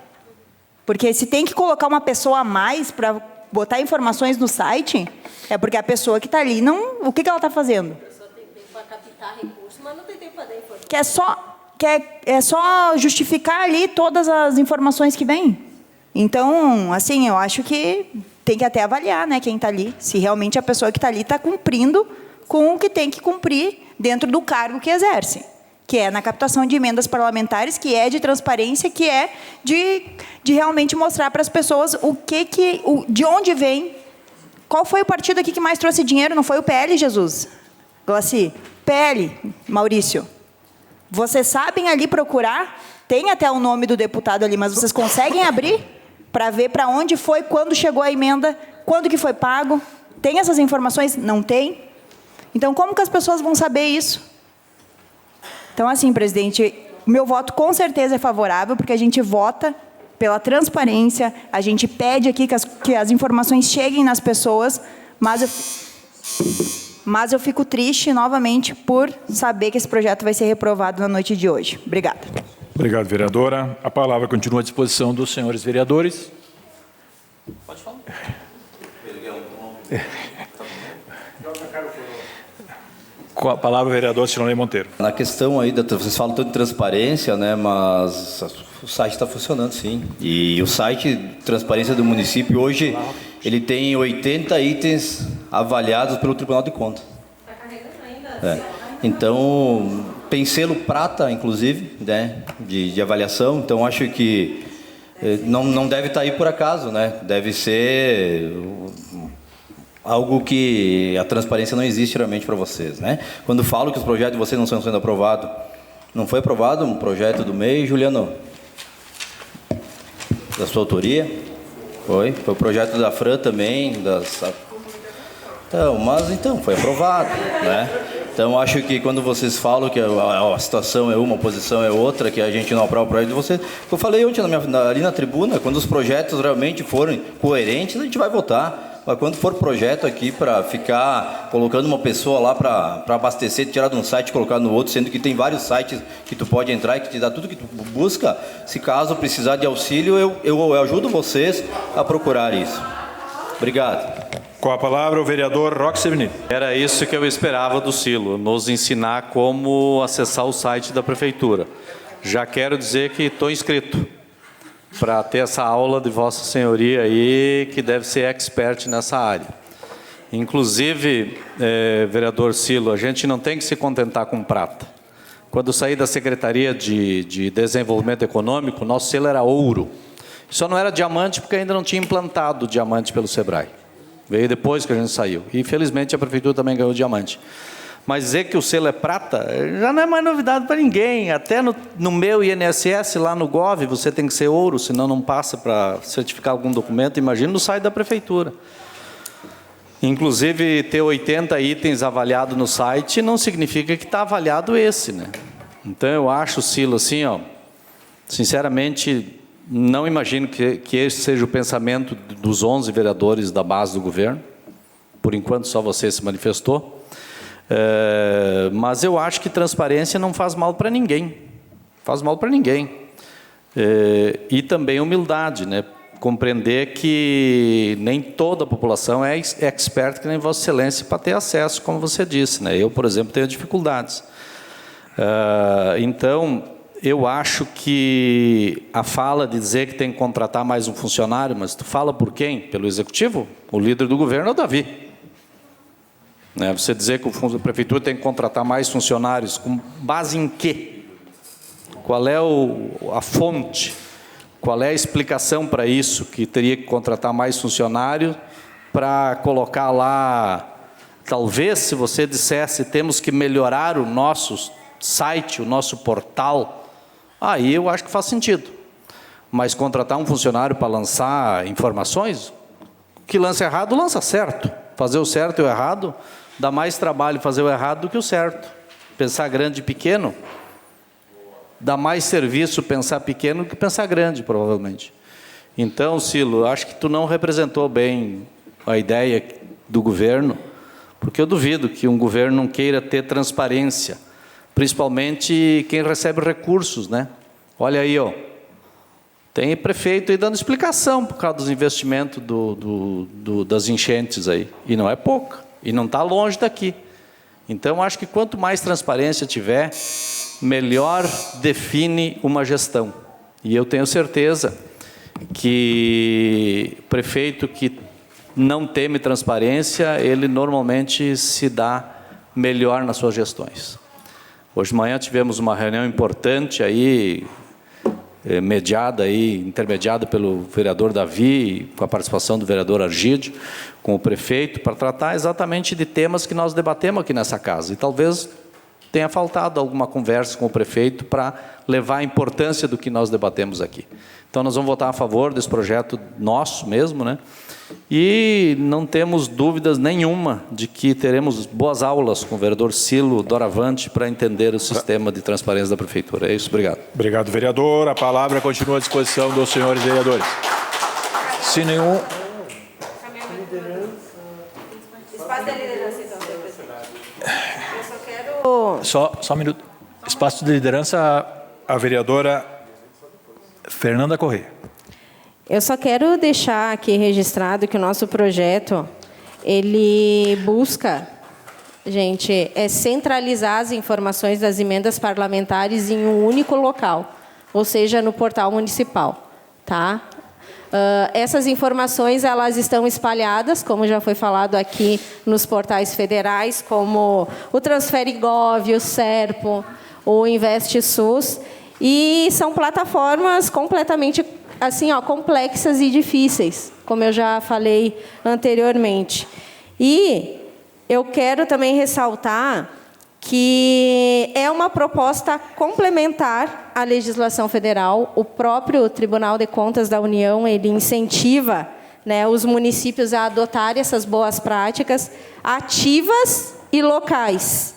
Porque se tem que colocar uma pessoa a mais para botar informações no site, é porque a pessoa que está ali, o que ela está fazendo? A pessoa tem tempo para captar recursos, mas não tem tempo para dar informação. É só justificar ali todas as informações que vêm. Então, assim, eu acho que tem que até avaliar, né, quem está ali, se realmente a pessoa que está ali está cumprindo com o que tem que cumprir dentro do cargo que exerce, que é na captação de emendas parlamentares, que é de transparência, que é de realmente mostrar para as pessoas de onde vem, qual foi o partido aqui que mais trouxe dinheiro, não foi o PL, Jesus? Glaci, PL, Maurício. Vocês sabem ali procurar, tem até o nome do deputado ali, mas vocês conseguem abrir para ver para onde foi, quando chegou a emenda, quando que foi pago? Tem essas informações? Não tem? Então, como que as pessoas vão saber isso? Então, assim, presidente, meu voto com certeza é favorável, porque a gente vota pela transparência, a gente pede aqui que as informações cheguem nas pessoas, mas eu fico triste, novamente, por saber que esse projeto vai ser reprovado na noite de hoje. Obrigada. Obrigado, vereadora. A palavra continua à disposição dos senhores vereadores. Pode falar. Com a palavra, o vereador Silonei Monteiro. Na questão aí, vocês falam tanto de transparência, né, mas o site está funcionando, sim. E o site de transparência do município, hoje, ele tem 80 itens avaliados pelo Tribunal de Contas. Está carregando ainda? Então, tem selo prata, inclusive, né, de avaliação. Então, acho que não deve estar aí por acaso, né? Deve ser algo que a transparência não existe realmente para vocês, né? Quando falo que os projetos de vocês não estão sendo aprovados, não foi aprovado um projeto do MEI, Juliano? Da sua autoria? Foi o projeto da Fran também, Então, foi aprovado, né? Então, acho que quando vocês falam que a situação é uma, a posição é outra, que a gente não aprova o projeto de vocês, eu falei ontem ali na tribuna, quando os projetos realmente forem coerentes, a gente vai votar. Mas quando for projeto aqui para ficar colocando uma pessoa lá para abastecer, tirar de um site e colocar no outro, sendo que tem vários sites que tu pode entrar e que te dá tudo que tu busca, se caso precisar de auxílio, eu ajudo vocês a procurar isso. Obrigado. Com a palavra o vereador Roque Severino. Era isso que eu esperava do Silo, nos ensinar como acessar o site da Prefeitura. Já quero dizer que estou inscrito para ter essa aula de Vossa Senhoria aí, que deve ser expert nessa área. Inclusive, vereador Silo, a gente não tem que se contentar com prata. Quando eu saí da Secretaria de Desenvolvimento Econômico, nosso selo era ouro. Só não era diamante porque ainda não tinha implantado diamante pelo Sebrae. Veio depois que a gente saiu. E, infelizmente, a Prefeitura também ganhou diamante. Mas dizer que o selo é prata já não é mais novidade para ninguém. Até no meu INSS, lá no Gov, você tem que ser ouro, senão não passa para certificar algum documento. Imagina no site da Prefeitura. Inclusive, ter 80 itens avaliados no site não significa que está avaliado esse, né? Então, eu acho, Silo, assim, ó, sinceramente, não imagino que esse seja o pensamento dos 11 vereadores da base do governo. Por enquanto, só você se manifestou. Mas eu acho que transparência não faz mal para ninguém. Faz mal para ninguém. E também humildade, né? Compreender que nem toda a população é expert, que nem Vossa Excelência, para ter acesso, como você disse, né? Eu, por exemplo, tenho dificuldades. Então, eu acho que a fala de dizer que tem que contratar mais um funcionário, mas tu fala por quem? Pelo Executivo? O líder do governo é o Davi. Você dizer que a Prefeitura tem que contratar mais funcionários, com base em quê? Qual é a fonte? Qual é a explicação para isso, que teria que contratar mais funcionários para colocar lá, talvez, se você dissesse, temos que melhorar o nosso site, o nosso portal, aí eu acho que faz sentido. Mas contratar um funcionário para lançar informações, o que lança errado, lança certo. Fazer o certo e o errado, dá mais trabalho fazer o errado do que o certo. Pensar grande e pequeno, dá mais serviço pensar pequeno do que pensar grande, provavelmente. Então, Silo, acho que tu não representou bem a ideia do governo, porque eu duvido que um governo não queira ter transparência, principalmente quem recebe recursos, né? Olha aí, ó, tem prefeito aí dando explicação por causa dos investimentos das enchentes aí, e não é pouca, e não está longe daqui. Então, acho que quanto mais transparência tiver, melhor define uma gestão. E eu tenho certeza que prefeito que não teme transparência, ele normalmente se dá melhor nas suas gestões. Hoje de manhã tivemos uma reunião importante aí, intermediada pelo vereador Davi, com a participação do vereador Argídio, com o prefeito, para tratar exatamente de temas que nós debatemos aqui nessa casa. E talvez tenha faltado alguma conversa com o prefeito para levar a importância do que nós debatemos aqui. Então, nós vamos votar a favor desse projeto nosso mesmo, né? E não temos dúvidas nenhuma de que teremos boas aulas com o vereador Silo Doravante para entender o sistema de transparência da Prefeitura. É isso, obrigado. Obrigado, vereador. A palavra continua à disposição dos senhores vereadores. Se nenhum... Espaço de liderança, então, senhor presidente. Eu só quero... Só um minuto. Espaço de liderança, a vereadora Fernanda Corrêa. Eu só quero deixar aqui registrado que o nosso projeto, ele busca, gente, centralizar as informações das emendas parlamentares em um único local, ou seja, no portal municipal, tá? Essas informações, elas estão espalhadas, como já foi falado aqui, nos portais federais, como o TransfereGov, o Serpo, o InvestSUS, e são plataformas completamente assim, ó, complexas e difíceis, como eu já falei anteriormente. E eu quero também ressaltar que é uma proposta complementar à legislação federal. O próprio Tribunal de Contas da União, ele incentiva, né, os municípios a adotarem essas boas práticas ativas e locais,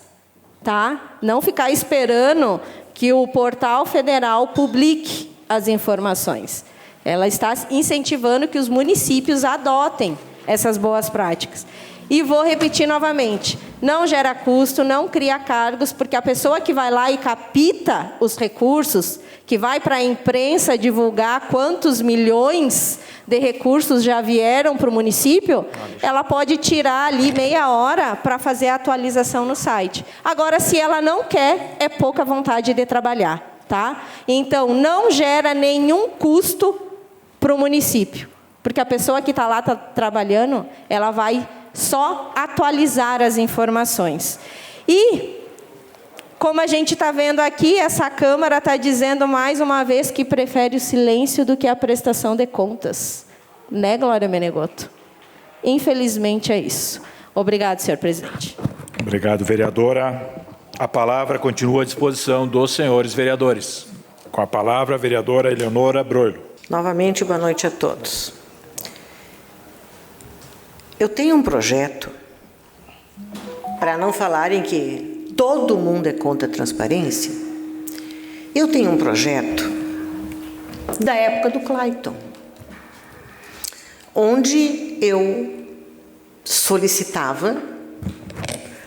tá? Não ficar esperando que o portal federal publique as informações. Ela está incentivando que os municípios adotem essas boas práticas. E vou repetir novamente, não gera custo, não cria cargos, porque a pessoa que vai lá e capta os recursos, que vai para a imprensa divulgar quantos milhões de recursos já vieram para o município, ela pode tirar ali meia hora para fazer a atualização no site. Agora, se ela não quer, é pouca vontade de trabalhar, tá? Então, não gera nenhum custo para o município, porque a pessoa que está lá trabalhando, ela vai só atualizar as informações. E, como a gente está vendo aqui, essa Câmara está dizendo mais uma vez que prefere o silêncio do que a prestação de contas. Né, Glória Menegotto? Infelizmente é isso. Obrigado, senhor presidente. Obrigado, vereadora. A palavra continua à disposição dos senhores vereadores. Com a palavra, a vereadora Eleonora Broilo. Novamente, boa noite a todos. Eu tenho um projeto, para não falarem que todo mundo é contra a transparência, eu tenho um projeto da época do Clayton, onde eu solicitava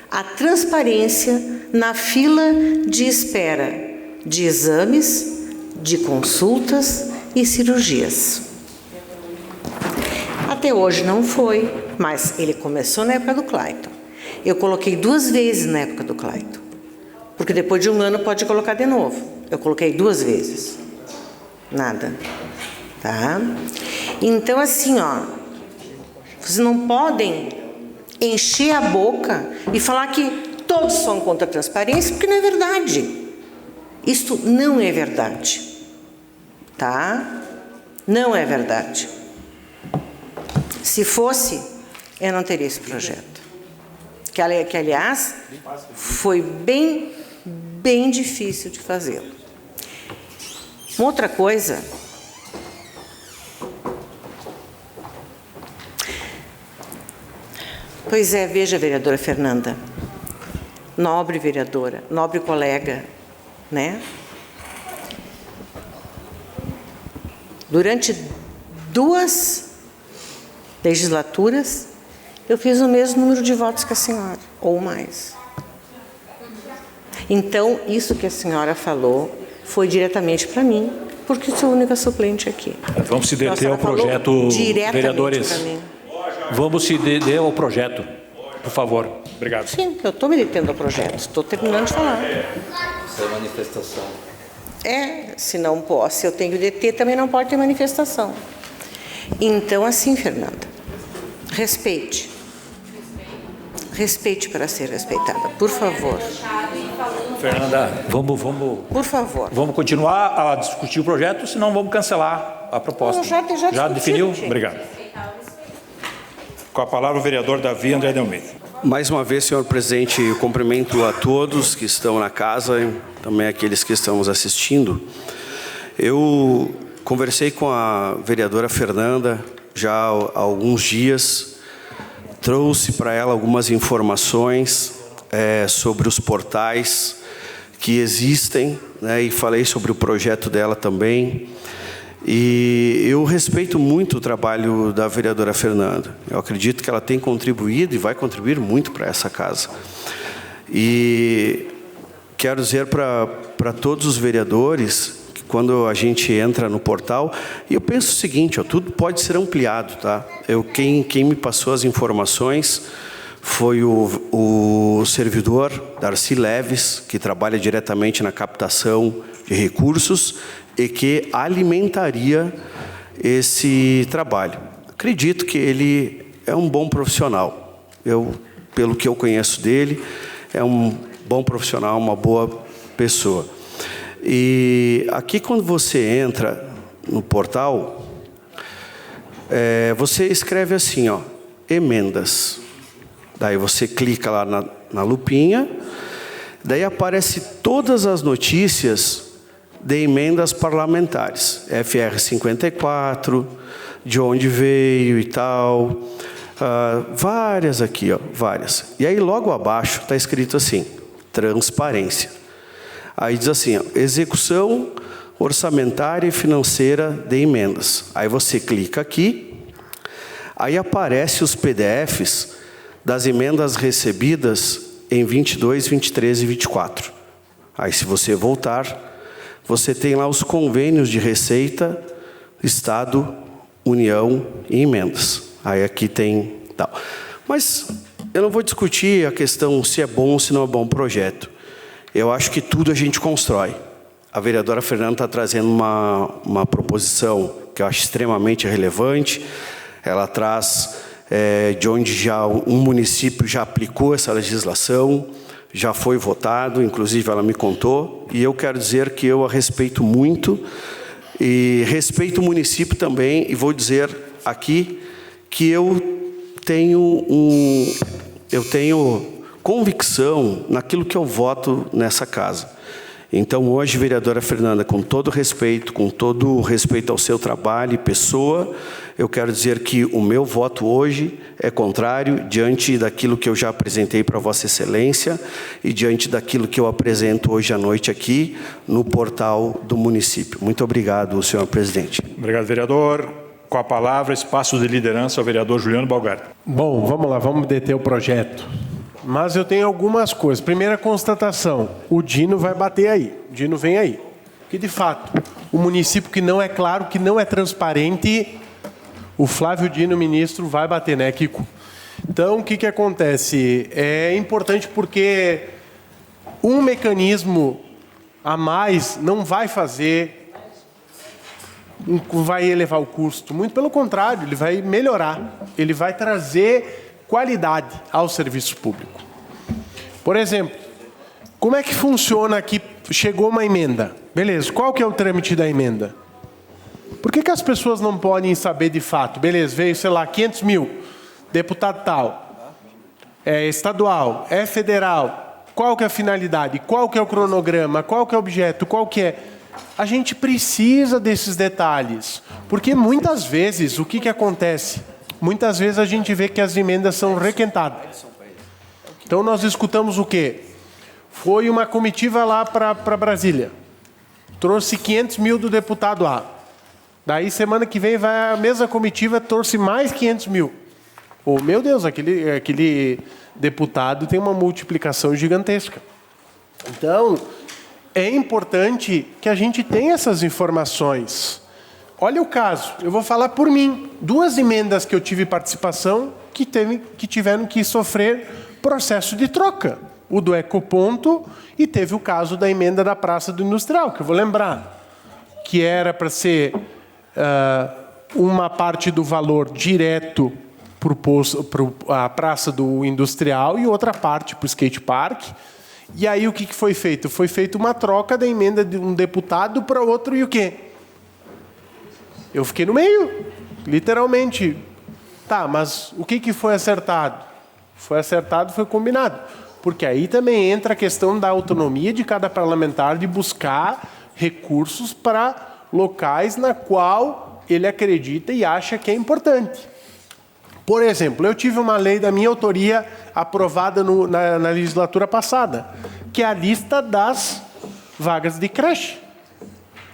a transparência na fila de espera de exames, de consultas e cirurgias. Até hoje não foi, mas ele começou na época do Clayton. Eu coloquei 2 vezes na época do Clayton, porque depois de 1 ano pode colocar de novo. Eu coloquei 2 vezes. Nada. Tá? Então, assim, ó, vocês não podem encher a boca e falar que todos são contra a transparência, porque não é verdade. Isto não é verdade. Tá? Não é verdade. Se fosse, eu não teria esse projeto. Que aliás, foi bem difícil de fazê-lo. Uma outra coisa, pois é, veja, vereadora Fernanda, nobre vereadora, nobre colega, né? Durante 2 legislaturas, eu fiz o mesmo número de votos que a senhora, ou mais. Então, isso que a senhora falou foi diretamente para mim, porque sou a única suplente aqui. Vamos se deter ao projeto, vereadores. Vamos se deter ao projeto, por favor. Obrigado. Sim, eu estou me detendo ao projeto, estou terminando de falar. Isso é manifestação. Se não posso, se eu tenho que deter, também não pode ter manifestação. Então, assim, Fernanda, respeite. Respeite para ser respeitada, por favor. Fernanda, vamos... Por favor. Vamos continuar a discutir o projeto, senão vamos cancelar a proposta. Já definiu? Gente. Obrigado. Com a palavra o vereador Davi André de Almeida. Mais uma vez, senhor presidente, eu cumprimento a todos que estão na casa e também aqueles que estamos assistindo. Eu conversei com a vereadora Fernanda já há alguns dias, trouxe para ela algumas informações sobre os portais que existem, né, e falei sobre o projeto dela também. E eu respeito muito o trabalho da vereadora Fernanda. Eu acredito que ela tem contribuído e vai contribuir muito para essa casa. E quero dizer para todos os vereadores que quando a gente entra no portal, e eu penso o seguinte, ó, tudo pode ser ampliado, tá? Quem me passou as informações foi o servidor Darcy Leves, que trabalha diretamente na captação de recursos e que alimentaria esse trabalho. Acredito que ele é um bom profissional. Pelo que eu conheço dele, é um bom profissional, uma boa pessoa. E aqui, quando você entra no portal, você escreve assim, ó, emendas. Daí você clica lá na lupinha, daí aparece todas as notícias de emendas parlamentares, FR 54, de onde veio e tal, várias aqui, ó, várias. E aí logo abaixo está escrito assim, transparência. Aí diz assim, ó, execução orçamentária e financeira de emendas. Aí você clica aqui, aí aparece os PDFs das emendas recebidas em 22, 23 e 24. Aí se você voltar, você tem lá os convênios de Receita, Estado, União e emendas. Aí aqui tem tal. Mas eu não vou discutir a questão se é bom ou se não é bom o projeto. Eu acho que tudo a gente constrói. A vereadora Fernanda está trazendo uma proposição que eu acho extremamente relevante. Ela traz de onde já um município já aplicou essa legislação, já foi votado, inclusive ela me contou, e eu quero dizer que eu a respeito muito, e respeito o município também, e vou dizer aqui que eu tenho convicção naquilo que eu voto nessa casa. Então hoje, vereadora Fernanda, com todo respeito ao seu trabalho e pessoa, eu quero dizer que o meu voto hoje é contrário diante daquilo que eu já apresentei para Vossa Excelência e diante daquilo que eu apresento hoje à noite aqui no portal do município. Muito obrigado, senhor presidente. Obrigado, vereador. Com a palavra, espaço de liderança, ao vereador Juliano Balgarta. Bom, vamos lá, vamos deter o projeto. Mas eu tenho algumas coisas. Primeira constatação, o Dino vai bater aí, o Dino vem aí. Porque, de fato, o município que não é claro, que não é transparente, o Flávio Dino, ministro, vai bater, né, Kiko? Então, o que acontece? É importante porque um mecanismo a mais não vai vai elevar o custo. Muito pelo contrário, ele vai melhorar, ele vai trazer qualidade ao serviço público. Por exemplo, como é que funciona aqui? Chegou uma emenda. Beleza, qual que é o trâmite da emenda? Por que as pessoas não podem saber de fato? Beleza, veio, sei lá, 500 mil, deputado tal, é estadual, é federal, qual que é a finalidade, qual que é o cronograma, qual que é o objeto, qual que é... A gente precisa desses detalhes, porque muitas vezes, o que acontece? Muitas vezes a gente vê que as emendas são requentadas. Então nós escutamos o quê? Foi uma comitiva lá para Brasília. Trouxe 500 mil do deputado A. Daí semana que vem vai a mesma comitiva, trouxe mais 500 mil. Oh, meu Deus, aquele deputado tem uma multiplicação gigantesca. Então, é importante que a gente tenha essas informações. Olha o caso, eu vou falar por mim. 2 emendas que eu tive participação que tiveram que sofrer processo de troca. O do Ecoponto e teve o caso da emenda da Praça do Industrial, que eu vou lembrar, que era para ser uma parte do valor direto para a Praça do Industrial e outra parte para o skate park. E aí o que foi feito? Foi feita uma troca da emenda de um deputado para outro e o quê? Eu fiquei no meio, literalmente. Tá, mas o que foi acertado? Foi acertado, foi combinado. Porque aí também entra a questão da autonomia de cada parlamentar de buscar recursos para locais na qual ele acredita e acha que é importante. Por exemplo, eu tive uma lei da minha autoria aprovada na legislatura passada, que é a lista das vagas de creche.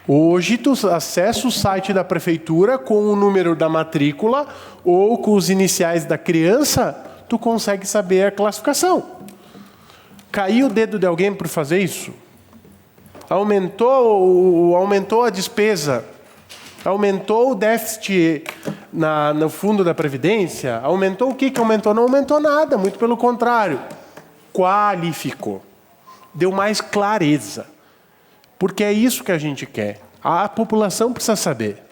Hoje, tu acessa o site da prefeitura com o número da matrícula ou com os iniciais da criança, tu consegue saber a classificação. Caiu o dedo de alguém por fazer isso? Aumentou a despesa? Aumentou o déficit no fundo da Previdência? Aumentou o que aumentou? Não aumentou nada, muito pelo contrário. Qualificou. Deu mais clareza. Porque é isso que a gente quer. A população precisa saber.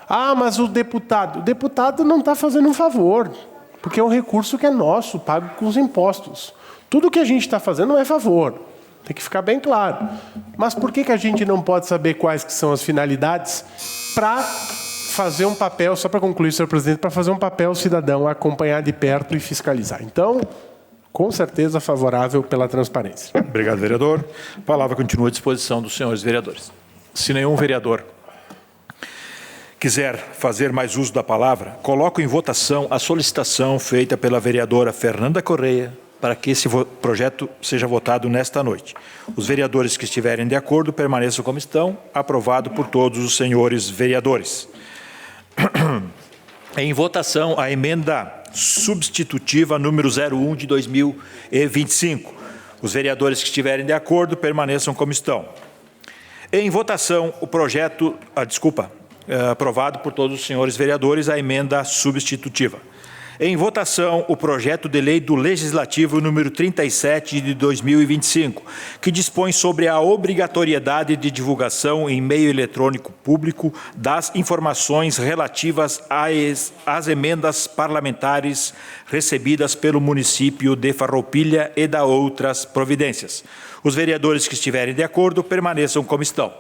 Ah, mas o deputado não está fazendo um favor, porque é um recurso que é nosso, pago com os impostos. Tudo que a gente está fazendo não é favor. Tem que ficar bem claro. Mas por que a gente não pode saber quais que são as finalidades para fazer um papel, só para concluir, senhor presidente, para fazer um papel cidadão, acompanhar de perto e fiscalizar. Então, com certeza favorável pela transparência. Obrigado, vereador. A palavra continua à disposição dos senhores vereadores. Se nenhum vereador quiser fazer mais uso da palavra, coloco em votação a solicitação feita pela vereadora Fernanda Correia para que esse projeto seja votado nesta noite. Os vereadores que estiverem de acordo permaneçam como estão. Aprovado por todos os senhores vereadores. Em votação, a emenda substitutiva número 01 de 2025. Os vereadores que estiverem de acordo permaneçam como estão. Em votação, o projeto... aprovado por todos os senhores vereadores, a emenda substitutiva. Em votação, o projeto de lei do Legislativo número 37 de 2025, que dispõe sobre a obrigatoriedade de divulgação em meio eletrônico público das informações relativas às emendas parlamentares recebidas pelo município de Farroupilha e da outras providências. Os vereadores que estiverem de acordo permaneçam como estão.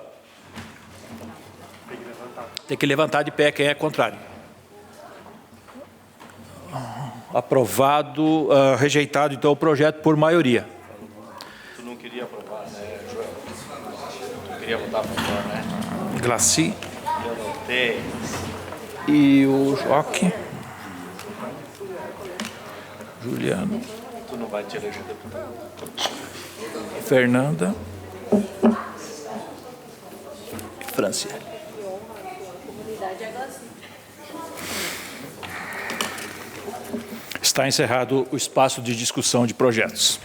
Tem que levantar de pé quem é contrário. Aprovado, rejeitado, então, o projeto por maioria. Tu não queria aprovar, né, Joel? Tu queria votar a favor, né? Glaci. Eu notei. E o Joque. Juliano. Tu não vai te eleger deputado. Fernanda. Franciele. Está encerrado o espaço de discussão de projetos.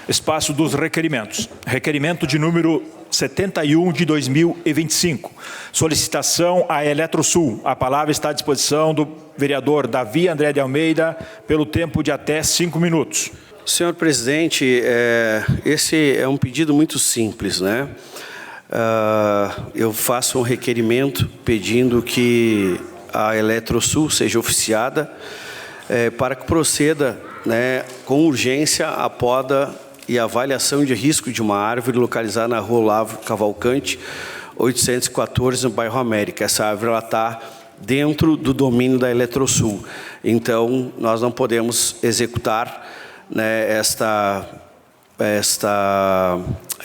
Espaço dos requerimentos. Requerimento de número 71 de 2025. Solicitação à Eletrosul. A palavra está à disposição do vereador Davi André de Almeida pelo tempo de até 5 minutos. Senhor presidente, esse é um pedido muito simples, né? Eu faço um requerimento pedindo que a Eletrosul seja oficiada para que proceda, né, com urgência a poda e avaliação de risco de uma árvore localizada na rua Olavo Cavalcante, 814, no bairro América. Essa árvore está dentro do domínio da Eletrosul. Então, nós não podemos executar, né,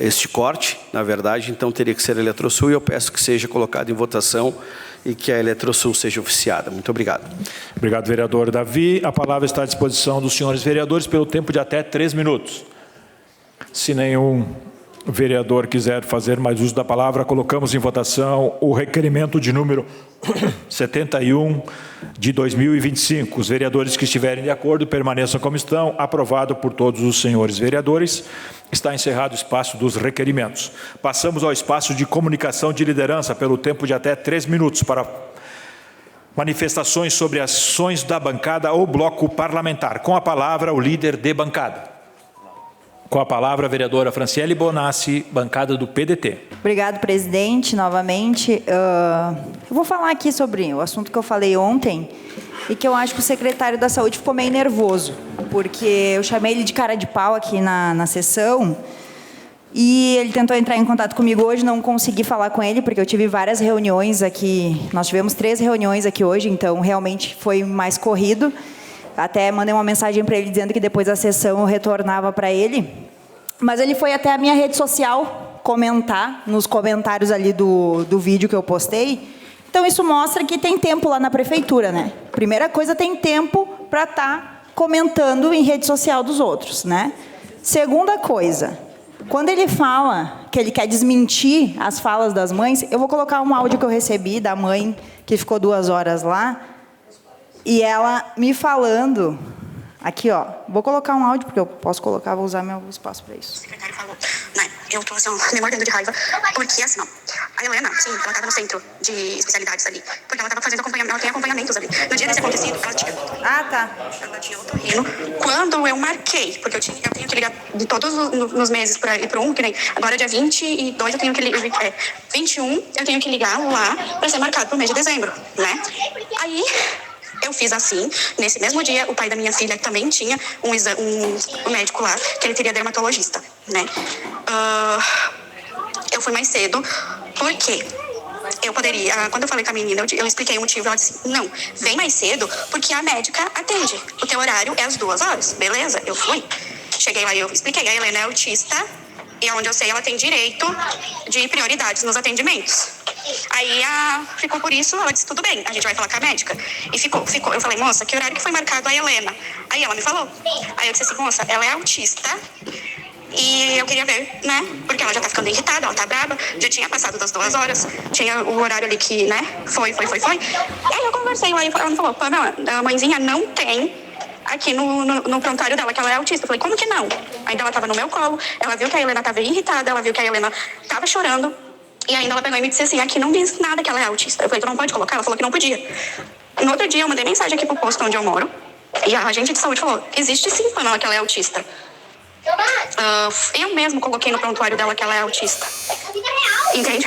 este corte, na verdade, então teria que ser a Eletrosul, e eu peço que seja colocado em votação e que a Eletrosul seja oficiada. Muito obrigado. Obrigado, vereador Davi. A palavra está à disposição dos senhores vereadores pelo tempo de até 3 minutos. Se nenhum vereador quiser fazer mais uso da palavra, colocamos em votação o requerimento de número 71 de 2025. Os vereadores que estiverem de acordo permaneçam como estão. Aprovado por todos os senhores vereadores. Está encerrado o espaço dos requerimentos. Passamos ao espaço de comunicação de liderança pelo tempo de até 3 minutos para manifestações sobre ações da bancada ou bloco parlamentar. Com a palavra, o líder de bancada. Com a palavra, a vereadora Franciele Bonassi, bancada do PDT. Obrigado, presidente, novamente. Eu vou falar aqui sobre o assunto que eu falei ontem e que eu acho que o secretário da Saúde ficou meio nervoso, porque eu chamei ele de cara de pau aqui na sessão e ele tentou entrar em contato comigo hoje, não consegui falar com ele, porque eu tive várias reuniões aqui, nós tivemos 3 reuniões aqui hoje, então realmente foi mais corrido. Até mandei uma mensagem para ele dizendo que depois da sessão eu retornava para ele. Mas ele foi até a minha rede social comentar, nos comentários ali do vídeo que eu postei. Então isso mostra que tem tempo lá na prefeitura, né? Primeira coisa, tem tempo para estar comentando em rede social dos outros, né? Segunda coisa, quando ele fala que ele quer desmentir as falas das mães, eu vou colocar um áudio que eu recebi da mãe que ficou 2 horas lá. E ela me falando, aqui ó, vou colocar um áudio, porque eu posso colocar, vou usar meu espaço para isso. O secretário falou, né, eu tô assim, me mordendo de raiva, porque assim, ó, a Helena, sim, ela tava no centro de especialidades ali, porque ela tava fazendo acompanhamento, ela tem acompanhamentos ali. No dia desse acontecido, ela tinha... Ah, tá. Ela tinha otorrino. Quando eu marquei, porque eu tenho que ligar de todos nos meses para ir pro 1, que nem agora dia 22 eu tenho que ligar, 21 eu tenho que ligar lá para ser marcado pro mês de dezembro, né? Aí... eu fiz assim, nesse mesmo dia, o pai da minha filha também tinha um médico lá, que ele teria dermatologista, né? Eu fui mais cedo, porque eu poderia, quando eu falei com a menina, eu expliquei o motivo, ela disse, não, vem mais cedo, porque a médica atende. O teu horário é às 2 horas. Beleza, eu fui. Cheguei lá e eu expliquei, a Helena é autista, e onde eu sei, ela tem direito de prioridades nos atendimentos. Aí ficou por isso, ela disse, tudo bem, a gente vai falar com a médica. E ficou. Eu falei, moça, que horário que foi marcado a Helena? Aí ela me falou. Aí eu disse assim, moça, ela é autista e eu queria ver, né? Porque ela já tá ficando irritada, ela tá braba, já tinha passado das 2 horas, tinha o horário ali que, né, foi. Aí eu conversei lá e ela me falou, Pamela, a mãezinha não tem aqui no prontuário dela, que ela é autista. Eu falei, como que não? Ainda ela tava no meu colo, ela viu que a Helena tava irritada, ela viu que a Helena tava chorando, e ainda ela pegou e me disse assim, aqui não diz nada que ela é autista. Eu falei, tu não pode colocar? Ela falou que não podia. No outro dia eu mandei mensagem aqui pro posto onde eu moro, e a agente de saúde falou, existe sim, Pamela, que ela é autista. Eu mesmo coloquei no prontuário dela que ela é autista. Entende?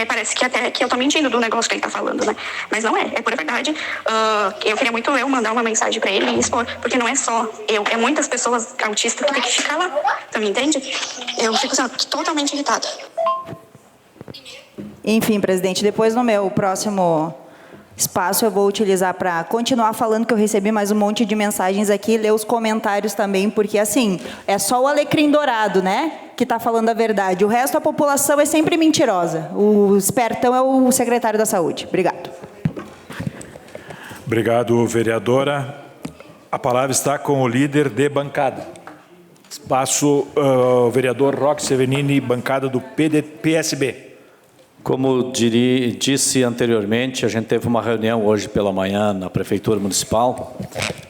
Parece que até que eu tô mentindo do negócio que ele tá falando, né? Mas não é pura verdade. Eu queria muito mandar uma mensagem pra ele e expor, porque não é só é muitas pessoas autistas que tem que ficar lá. Tu me entende? Eu fico assim, totalmente irritada. Enfim, presidente, depois no meu próximo espaço eu vou utilizar para continuar falando, que eu recebi mais um monte de mensagens aqui, ler os comentários também, porque assim, é só o alecrim dourado, né, que está falando a verdade. O resto da população é sempre mentirosa. O espertão é o secretário da Saúde. Obrigado. Obrigado, vereadora. A palavra está com o líder de bancada. Espaço, o vereador Roque Sevenini, bancada do PSB. Como disse anteriormente, a gente teve uma reunião hoje pela manhã na Prefeitura Municipal,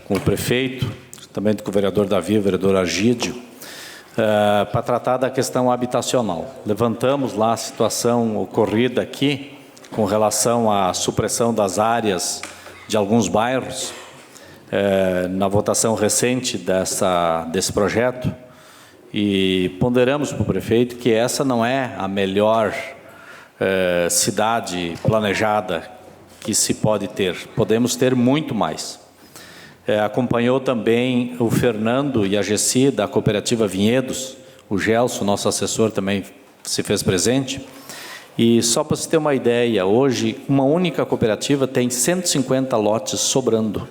com o prefeito, também com o vereador Davi, o vereador Argídio, para tratar da questão habitacional. Levantamos lá a situação ocorrida aqui, com relação à supressão das áreas de alguns bairros, na votação recente desse projeto, e ponderamos para o prefeito que essa não é a melhor cidade planejada que se pode ter. Podemos ter muito mais. Acompanhou também o Fernando e a Gessi da cooperativa Vinhedos, o Gelson, nosso assessor, também se fez presente. E só para você ter uma ideia, hoje uma única cooperativa tem 150 lotes sobrando,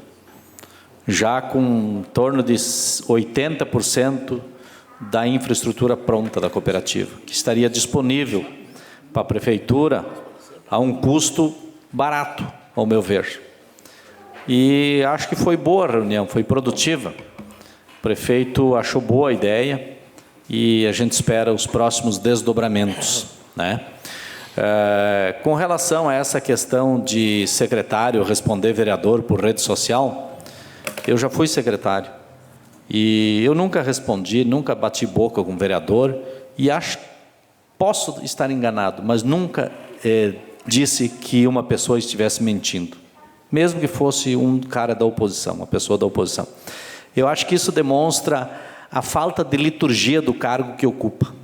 já com em torno de 80% da infraestrutura pronta da cooperativa, que estaria disponível para a prefeitura a um custo barato, ao meu ver. E acho que foi boa a reunião, foi produtiva. O prefeito achou boa a ideia e a gente espera os próximos desdobramentos, né? Com relação a essa questão de secretário responder vereador por rede social, eu já fui secretário e eu nunca respondi, nunca bati boca com vereador e posso estar enganado, mas nunca disse que uma pessoa estivesse mentindo, mesmo que fosse um cara da oposição, uma pessoa da oposição. Eu acho que isso demonstra a falta de liturgia do cargo que ocupa,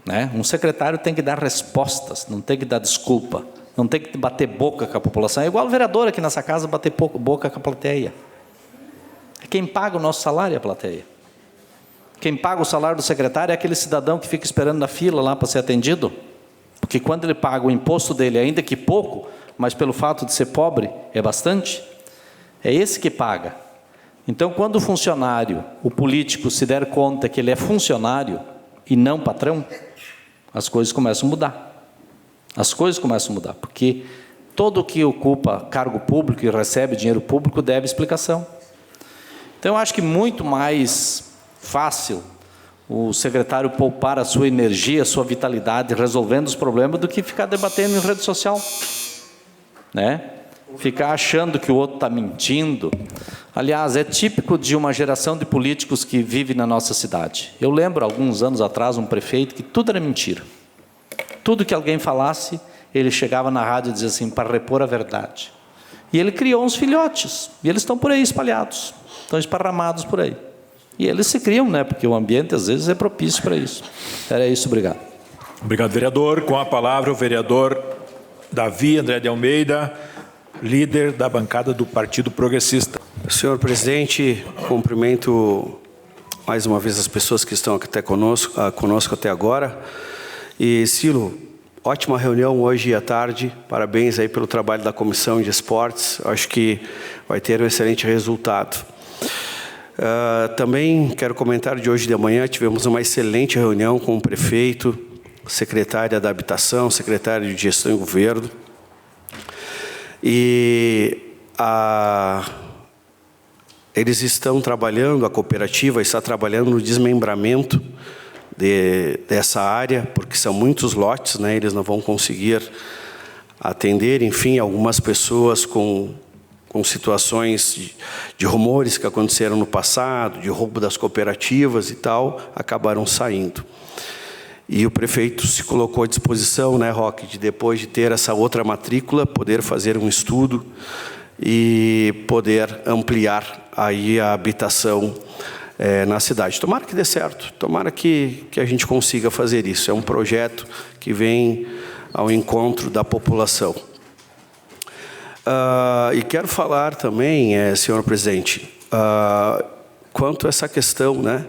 né? Um secretário tem que dar respostas, não tem que dar desculpa, não tem que bater boca com a população. É igual o vereador aqui nessa casa bater boca com a plateia. Quem paga o nosso salário é a plateia. Quem paga o salário do secretário é aquele cidadão que fica esperando na fila lá para ser atendido. Porque quando ele paga o imposto dele, ainda que pouco, mas pelo fato de ser pobre, é bastante, é esse que paga. Então, quando o funcionário, o político, se der conta que ele é funcionário e não patrão, as coisas começam a mudar. As coisas começam a mudar, porque todo que ocupa cargo público e recebe dinheiro público deve explicação. Então, eu acho que muito mais fácil o secretário poupar a sua energia, a sua vitalidade resolvendo os problemas do que ficar debatendo em rede social, né? Ficar achando que o outro está mentindo. Aliás, é típico de uma geração de políticos que vive na nossa cidade. Eu lembro, alguns anos atrás, um prefeito que tudo era mentira. Tudo que alguém falasse, ele chegava na rádio e dizia assim, para repor a verdade. E ele criou uns filhotes, e eles estão por aí espalhados, estão esparramados por aí. E eles se criam, né? Porque o ambiente, às vezes, é propício para isso. Era isso, obrigado. Obrigado, vereador. Com a palavra, o vereador Davi André de Almeida, líder da bancada do Partido Progressista. Senhor presidente, cumprimento mais uma vez as pessoas que estão aqui até conosco até agora. E, Cilo, ótima reunião hoje à tarde. Parabéns aí pelo trabalho da Comissão de Esportes. Acho que vai ter um excelente resultado. Também quero comentar de hoje de manhã, tivemos uma excelente reunião com o prefeito, secretária da Habitação, secretário de Gestão e Governo. E eles estão trabalhando, a cooperativa está trabalhando no desmembramento dessa área, porque são muitos lotes, né? Eles não vão conseguir atender, enfim, algumas pessoas com situações de rumores que aconteceram no passado, de roubo das cooperativas e tal, acabaram saindo. E o prefeito se colocou à disposição, né, Roque, de depois de ter essa outra matrícula, poder fazer um estudo e poder ampliar aí a habitação na cidade. Tomara que dê certo, tomara que a gente consiga fazer isso. É um projeto que vem ao encontro da população. E quero falar também, senhor presidente, quanto a essa questão, né?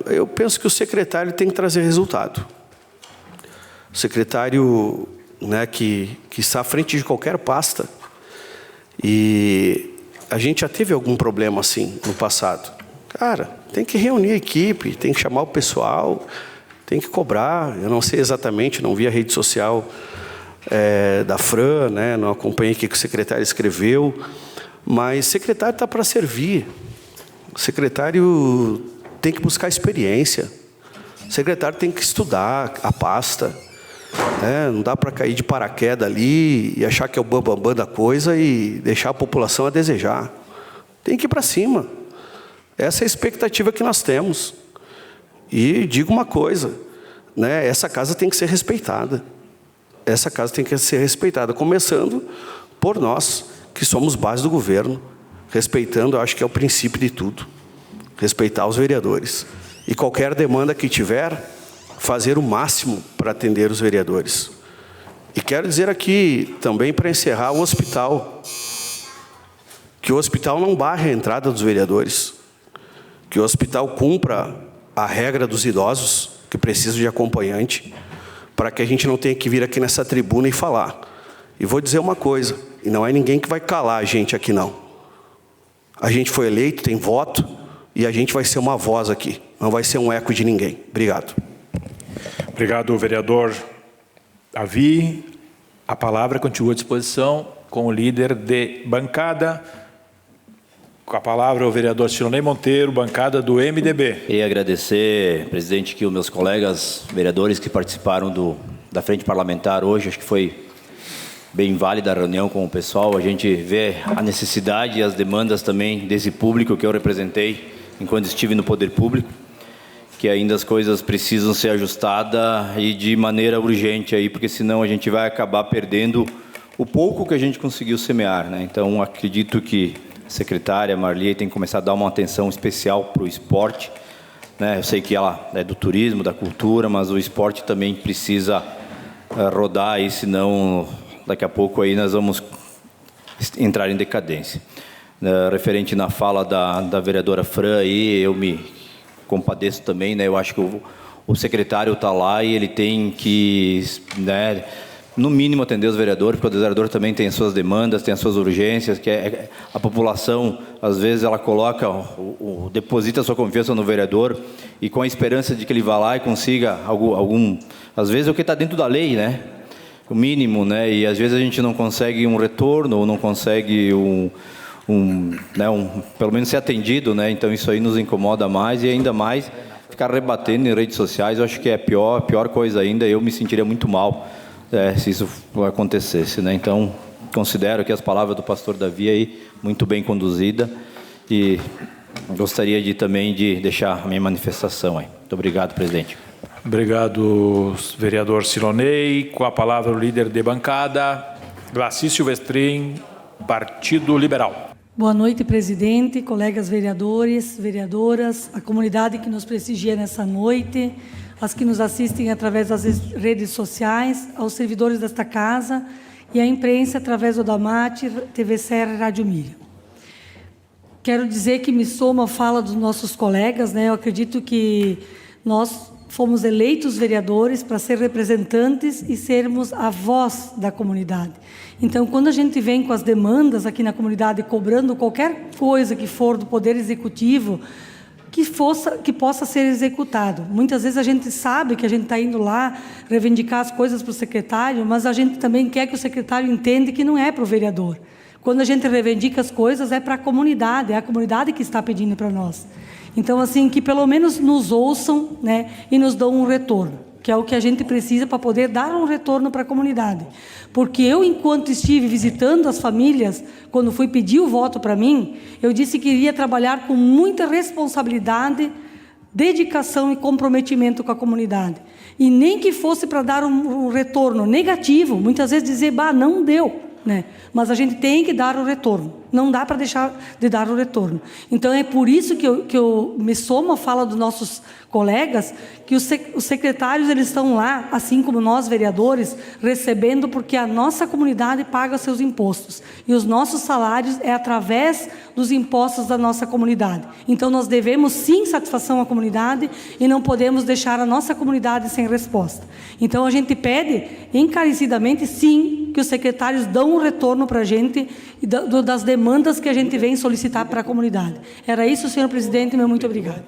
Eu penso que o secretário tem que trazer resultado. O secretário, né, que está à frente de qualquer pasta. E a gente já teve algum problema assim no passado. Cara, tem que reunir a equipe, tem que chamar o pessoal, tem que cobrar. Eu não sei exatamente, não vi a rede social da Fran, né? Não acompanhei o que o secretário escreveu, mas o secretário está para servir. O secretário tem que buscar experiência. O secretário tem que estudar a pasta. Não dá para cair de paraquedas ali e achar que é o bambambam da coisa e deixar a população a desejar. Tem que ir para cima. Essa é a expectativa que nós temos. E digo uma coisa, né? Essa casa tem que ser respeitada. Essa casa tem que ser respeitada, começando por nós, que somos base do governo, respeitando, eu acho que é o princípio de tudo, respeitar os vereadores. E qualquer demanda que tiver, fazer o máximo para atender os vereadores. E quero dizer aqui, também para encerrar, o hospital, que o hospital não barre a entrada dos vereadores, que o hospital cumpra a regra dos idosos, que precisam de acompanhante, para que a gente não tenha que vir aqui nessa tribuna e falar. E vou dizer uma coisa, e não é ninguém que vai calar a gente aqui, não. A gente foi eleito, tem voto, e a gente vai ser uma voz aqui, não vai ser um eco de ninguém. Obrigado. Obrigado, vereador Davi. A palavra continua à disposição com o líder de bancada. Com a palavra o vereador Silonei Monteiro, bancada do MDB. Queria agradecer, presidente, que os meus colegas vereadores que participaram da frente parlamentar hoje, acho que foi bem válida a reunião com o pessoal. A gente vê a necessidade e as demandas também desse público que eu representei enquanto estive no poder público, que ainda as coisas precisam ser ajustadas e de maneira urgente aí, porque senão a gente vai acabar perdendo o pouco que a gente conseguiu semear, né? Então, acredito que a secretária Marli tem que começar a dar uma atenção especial para o esporte, né? Eu sei que ela é do turismo, da cultura, mas o esporte também precisa rodar aí, senão daqui a pouco aí nós vamos entrar em decadência. Referente na fala da vereadora Fran aí, eu me compadeço também, né? Eu acho que o secretário está lá e ele tem que, né, no mínimo atender os vereadores, porque o vereador também tem as suas demandas, tem as suas urgências, que a população, às vezes, ela coloca, deposita a sua confiança no vereador e com a esperança de que ele vá lá e consiga às vezes, o que está dentro da lei, né? O mínimo, né? E às vezes a gente não consegue um retorno ou não consegue pelo menos ser atendido, né? Então isso aí nos incomoda mais e ainda mais ficar rebatendo em redes sociais. Eu acho que é a pior coisa ainda. Eu me sentiria muito mal se isso acontecesse, né? Então considero que as palavras do pastor Davi aí muito bem conduzida e gostaria também de deixar a minha manifestação aí. Muito obrigado, presidente. Obrigado, vereador Silonei. Com a palavra o líder de bancada, Glaci Silvestrin, Partido Liberal. Boa noite, presidente, colegas vereadores, vereadoras, a comunidade que nos prestigia nessa noite, as que nos assistem através das redes sociais, aos servidores desta casa e à imprensa através do Damate, TV Serra e Rádio Miriam. Quero dizer que me soma a fala dos nossos colegas, né? Eu acredito que nós fomos eleitos vereadores para ser representantes e sermos a voz da comunidade. Então, quando a gente vem com as demandas aqui na comunidade, cobrando qualquer coisa que for do Poder Executivo, que possa ser executado. Muitas vezes a gente sabe que a gente está indo lá reivindicar as coisas para o secretário, mas a gente também quer que o secretário entenda que não é para o vereador. Quando a gente reivindica as coisas, é para a comunidade, é a comunidade que está pedindo para nós. Então, assim, que pelo menos nos ouçam, né, e nos dão um retorno, que é o que a gente precisa para poder dar um retorno para a comunidade. Porque eu, enquanto estive visitando as famílias, quando fui pedir o voto para mim, eu disse que iria trabalhar com muita responsabilidade, dedicação e comprometimento com a comunidade. E nem que fosse para dar um retorno negativo, muitas vezes dizer, não deu, né? Mas a gente tem que dar o retorno. Não dá para deixar de dar o retorno. Então, é por isso que eu me somo à fala dos nossos colegas, que os secretários eles estão lá, assim como nós, vereadores, recebendo porque a nossa comunidade paga seus impostos. E os nossos salários é através dos impostos da nossa comunidade. Então, nós devemos, sim, satisfação à comunidade e não podemos deixar a nossa comunidade sem resposta. Então, a gente pede encarecidamente, sim, que os secretários dão um retorno para a gente das demandas que a gente vem solicitar para a comunidade. Era isso, senhor presidente, meu muito obrigado.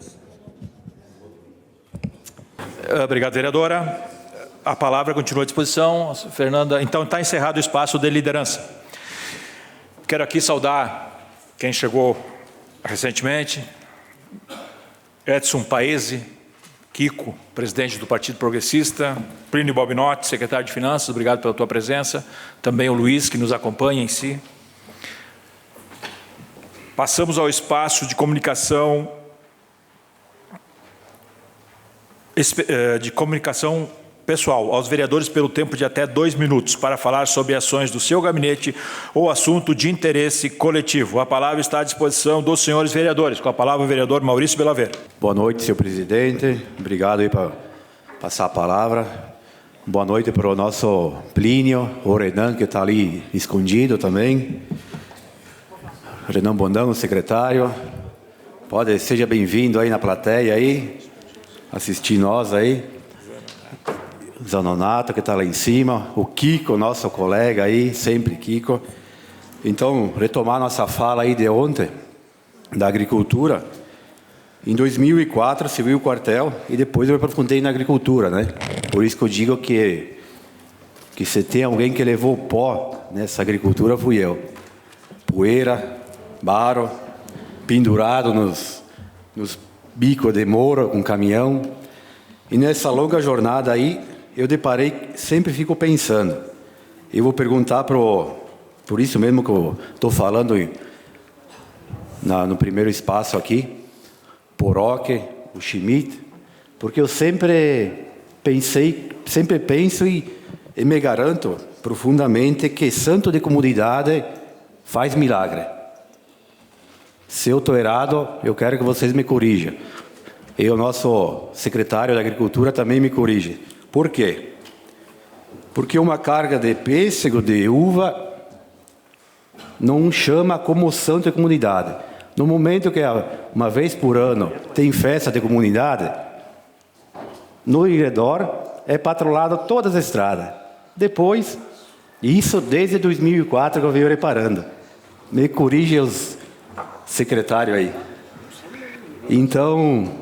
Obrigado, vereadora. A palavra continua à disposição. Fernanda, então está encerrado o espaço de liderança. Quero aqui saudar quem chegou recentemente, Edson Paese, Kiko, presidente do Partido Progressista, Plínio Bobinotti, secretário de Finanças, obrigado pela tua presença, também o Luiz, que nos acompanha em si. Passamos ao espaço de comunicação pessoal, aos vereadores pelo tempo de até 2 minutos, para falar sobre ações do seu gabinete ou assunto de interesse coletivo. A palavra está à disposição dos senhores vereadores. Com a palavra o vereador Maurício Belaver. Boa noite, senhor presidente. Obrigado aí por passar a palavra. Boa noite para o nosso Plínio, o Renan, que está ali escondido também. Renan Bondão, o secretário. Seja bem-vindo aí na plateia aí, assistir nós aí. Zanonato, que está lá em cima. O Kiko, nosso colega aí, sempre Kiko. Então, retomar nossa fala aí de ontem, da agricultura. Em 2004, se viu o quartel e depois eu me aprofundei na agricultura, né? Por isso que eu digo que se tem alguém que levou pó nessa agricultura, fui eu. Poeira, barro, pendurado nos bicos de moro, com caminhão. E nessa longa jornada aí, eu deparei, sempre fico pensando. Eu vou perguntar por isso mesmo que eu estou falando no primeiro espaço aqui, Poroque, o Schmidt, porque eu sempre penso e me garanto profundamente que santo de comunidade faz milagre. Se eu estou errado, eu quero que vocês me corrijam. E o nosso secretário da Agricultura também me corrige. Por quê? Porque uma carga de pêssego, de uva, não chama como santo de comunidade. No momento que uma vez por ano tem festa de comunidade, no redor é patrulhado todas as estradas. Depois, isso desde 2004 que eu venho reparando. Me corrige os secretários aí. Então,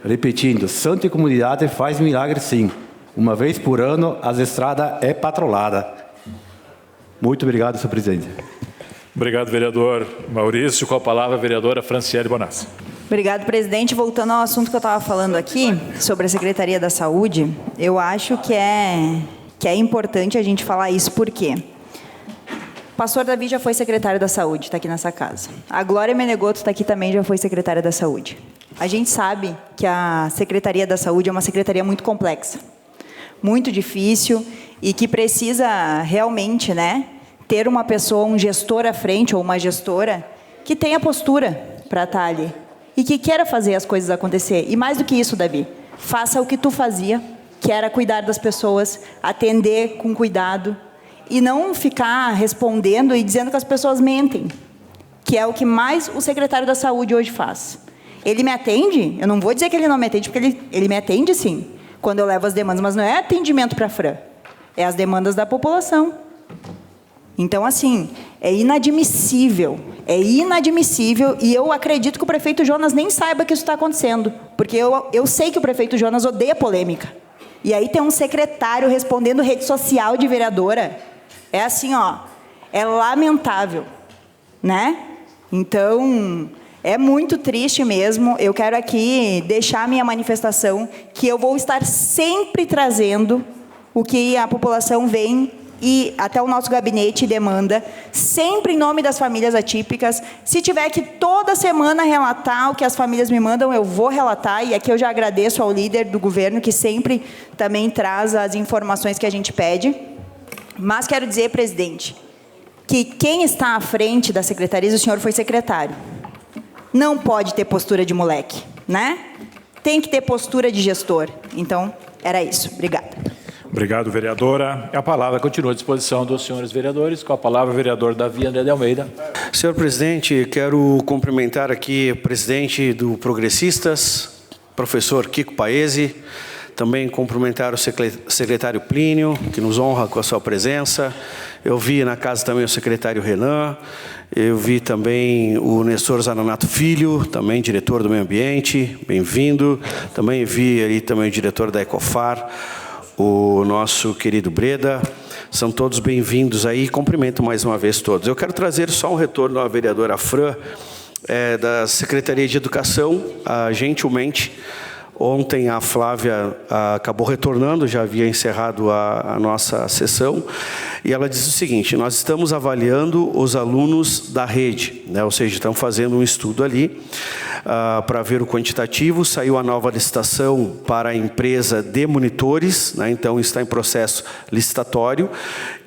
repetindo, santo e comunidade faz milagre sim. Uma vez por ano, as estradas é patrulhada. Muito obrigado, senhor presidente. Obrigado, vereador Maurício. Com a palavra, a vereadora Franciele Bonassi. Obrigado, presidente. Voltando ao assunto que eu estava falando aqui, sobre a Secretaria da Saúde, eu acho que é importante a gente falar isso, por quê? O pastor Davi já foi secretário da Saúde, está aqui nessa casa. A Glória Menegoto está aqui também, já foi secretária da Saúde. A gente sabe que a Secretaria da Saúde é uma secretaria muito complexa, muito difícil e que precisa realmente, né, ter uma pessoa, um gestor à frente ou uma gestora que tenha postura para estar ali e que queira fazer as coisas acontecer. E mais do que isso, Davi, faça o que tu fazia, que era cuidar das pessoas, atender com cuidado e não ficar respondendo e dizendo que as pessoas mentem, que é o que mais o secretário da Saúde hoje faz. Ele me atende? Eu não vou dizer que ele não me atende, porque ele me atende sim, quando eu levo as demandas, mas não é atendimento para a Fran, é as demandas da população. Então, assim, é inadmissível, e eu acredito que o prefeito Jonas nem saiba que isso está acontecendo, porque eu sei que o prefeito Jonas odeia polêmica. E aí tem um secretário respondendo rede social de vereadora. É assim, ó, é lamentável, né? Então, é muito triste mesmo. Eu quero aqui deixar a minha manifestação que eu vou estar sempre trazendo o que a população vem e até o nosso gabinete demanda, sempre em nome das famílias atípicas. Se tiver que toda semana relatar o que as famílias me mandam, eu vou relatar, e aqui eu já agradeço ao líder do governo, que sempre também traz as informações que a gente pede. Mas quero dizer, presidente, que quem está à frente da secretaria, o senhor foi secretário, não pode ter postura de moleque, né? Tem que ter postura de gestor. Então, era isso. Obrigada. Obrigado, vereadora. A palavra continua à disposição dos senhores vereadores. Com a palavra, o vereador Davi André de Almeida. Senhor presidente, quero cumprimentar aqui o presidente do Progressistas, professor Kiko Paese. Também cumprimentar o secretário Plínio, que nos honra com a sua presença. Eu vi na casa também o secretário Renan. Eu vi também o Nestor Zananato Filho, também diretor do Meio Ambiente. Bem-vindo. Também vi ali também o diretor da Ecofar, o nosso querido Breda. São todos bem-vindos aí, cumprimento mais uma vez todos. Eu quero trazer só um retorno à vereadora Fran, da Secretaria de Educação, gentilmente. Ontem a Flávia acabou retornando, já havia encerrado a nossa sessão, e ela diz o seguinte: nós estamos avaliando os alunos da rede, né? Ou seja, estamos fazendo um estudo ali para ver o quantitativo. Saiu a nova licitação para a empresa de monitores, né? Então está em processo licitatório,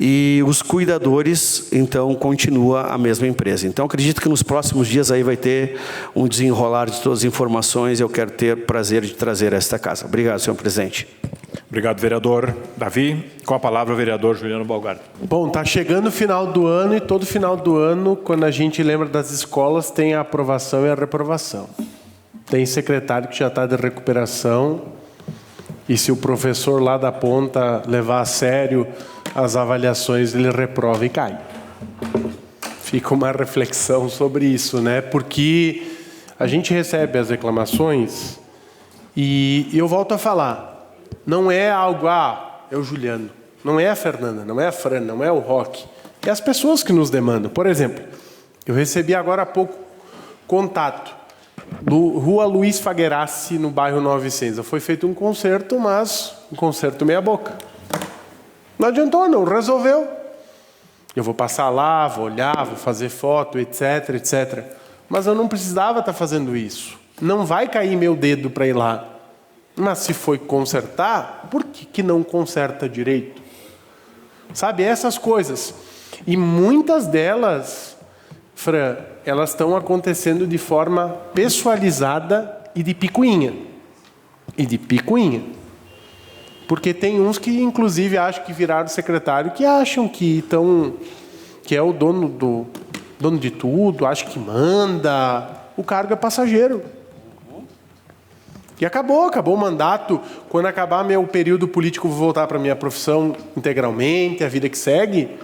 e os cuidadores, então, continua a mesma empresa. Então acredito que nos próximos dias aí vai ter um desenrolar de todas as informações, e eu quero ter prazer de trazer a esta casa. Obrigado, senhor presidente. Obrigado, vereador Davi. Com a palavra, o vereador Juliano Balgardo. Bom, está chegando o final do ano, e todo final do ano, quando a gente lembra das escolas, tem a aprovação e a reprovação. Tem secretário que já está de recuperação, e se o professor lá da ponta levar a sério as avaliações, ele reprova e cai. Fica uma reflexão sobre isso, né? Porque a gente recebe as reclamações, e eu volto a falar, não é algo, é o Juliano, não é a Fernanda, não é a Fran, não é o Roque, é as pessoas que nos demandam. Por exemplo, eu recebi agora há pouco contato do Rua Luiz Faguerassi, no bairro Nova Vicenza. Foi feito um concerto, mas um concerto meia boca. Não adiantou, não resolveu. Eu vou passar lá, vou olhar, vou fazer foto, etc, etc. Mas eu não precisava estar fazendo isso. Não vai cair meu dedo para ir lá. Mas se foi consertar, por que não conserta direito? Sabe, essas coisas. E muitas delas, Fran, elas estão acontecendo de forma pessoalizada e de picuinha. Porque tem uns que, inclusive, acham que viraram secretário, que acham que é o dono de tudo, acha que manda. O cargo é passageiro. E acabou o mandato. Quando acabar meu período político, vou voltar para a minha profissão integralmente, a vida que segue.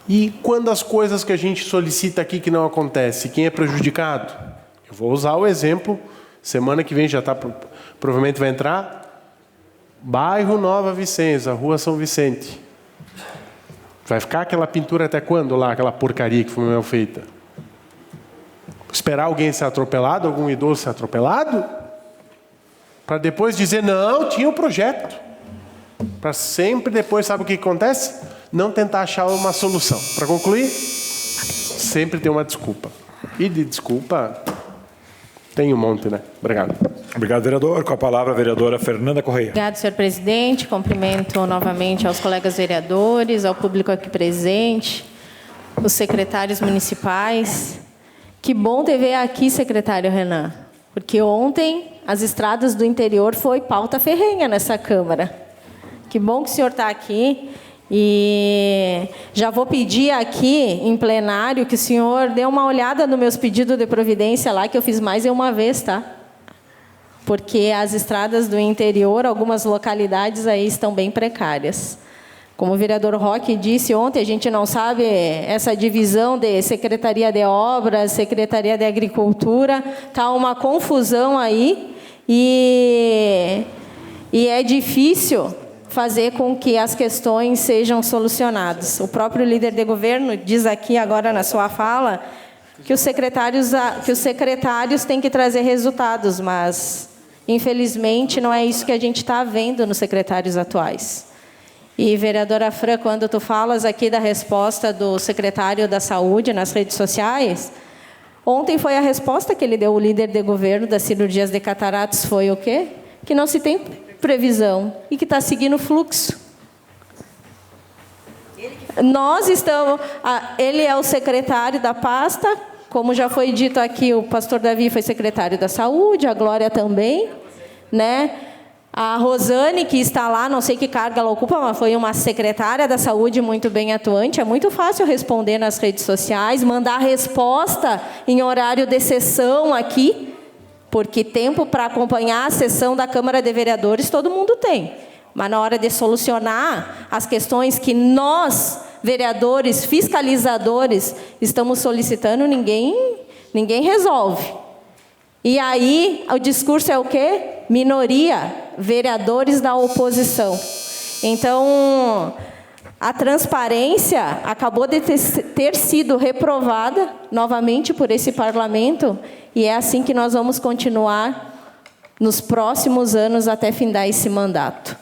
E quando as coisas que a gente solicita aqui que não acontecem, quem é prejudicado? Eu vou usar o exemplo, semana que vem já está, provavelmente vai entrar, bairro Nova Vicenza, Rua São Vicente. Vai ficar aquela pintura até quando lá, aquela porcaria que foi mal feita? Esperar alguém ser atropelado, algum idoso ser atropelado? Para depois dizer, não, tinha um projeto. Para sempre depois, sabe o que acontece? Não tentar achar uma solução. Para concluir, sempre tem uma desculpa. E de desculpa, tem um monte, né? Obrigado. Obrigado, vereador. Com a palavra, a vereadora Fernanda Correia. Obrigado, senhor presidente. Cumprimento novamente aos colegas vereadores, ao público aqui presente, os secretários municipais. Que bom ter ver aqui, secretário Renan, porque ontem as estradas do interior foi pauta ferrenha nessa Câmara. Que bom que o senhor está aqui. E Já vou pedir aqui, em plenário, que o senhor dê uma olhada nos meus pedidos de providência lá, que eu fiz mais de uma vez, tá? Porque as estradas do interior, algumas localidades aí estão bem precárias. Como o vereador Roque disse ontem, a gente não sabe essa divisão de Secretaria de Obras, Secretaria de Agricultura, está uma confusão aí e é difícil fazer com que as questões sejam solucionadas. O próprio líder de governo diz aqui agora na sua fala que os secretários têm que trazer resultados, mas infelizmente não é isso que a gente está vendo nos secretários atuais. E, vereadora Fran, quando tu falas aqui da resposta do secretário da Saúde nas redes sociais, ontem foi a resposta que ele deu, o líder de governo das cirurgias de cataratas, foi o quê? Que não se tem previsão e que está seguindo o fluxo. Nós estamos... Ele é o secretário da pasta, como já foi dito aqui, o pastor Davi foi secretário da Saúde, a Glória também, né? A Rosane, que está lá, não sei que carga ela ocupa, mas foi uma secretária da Saúde muito bem atuante. É muito fácil responder nas redes sociais, mandar resposta em horário de sessão aqui, porque tempo para acompanhar a sessão da Câmara de Vereadores todo mundo tem. Mas na hora de solucionar as questões que nós, vereadores, fiscalizadores, estamos solicitando, ninguém resolve. E aí, o discurso é o quê? Minoria, vereadores da oposição. Então, a transparência acabou de ter sido reprovada novamente por esse parlamento, e é assim que nós vamos continuar nos próximos anos até findar esse mandato.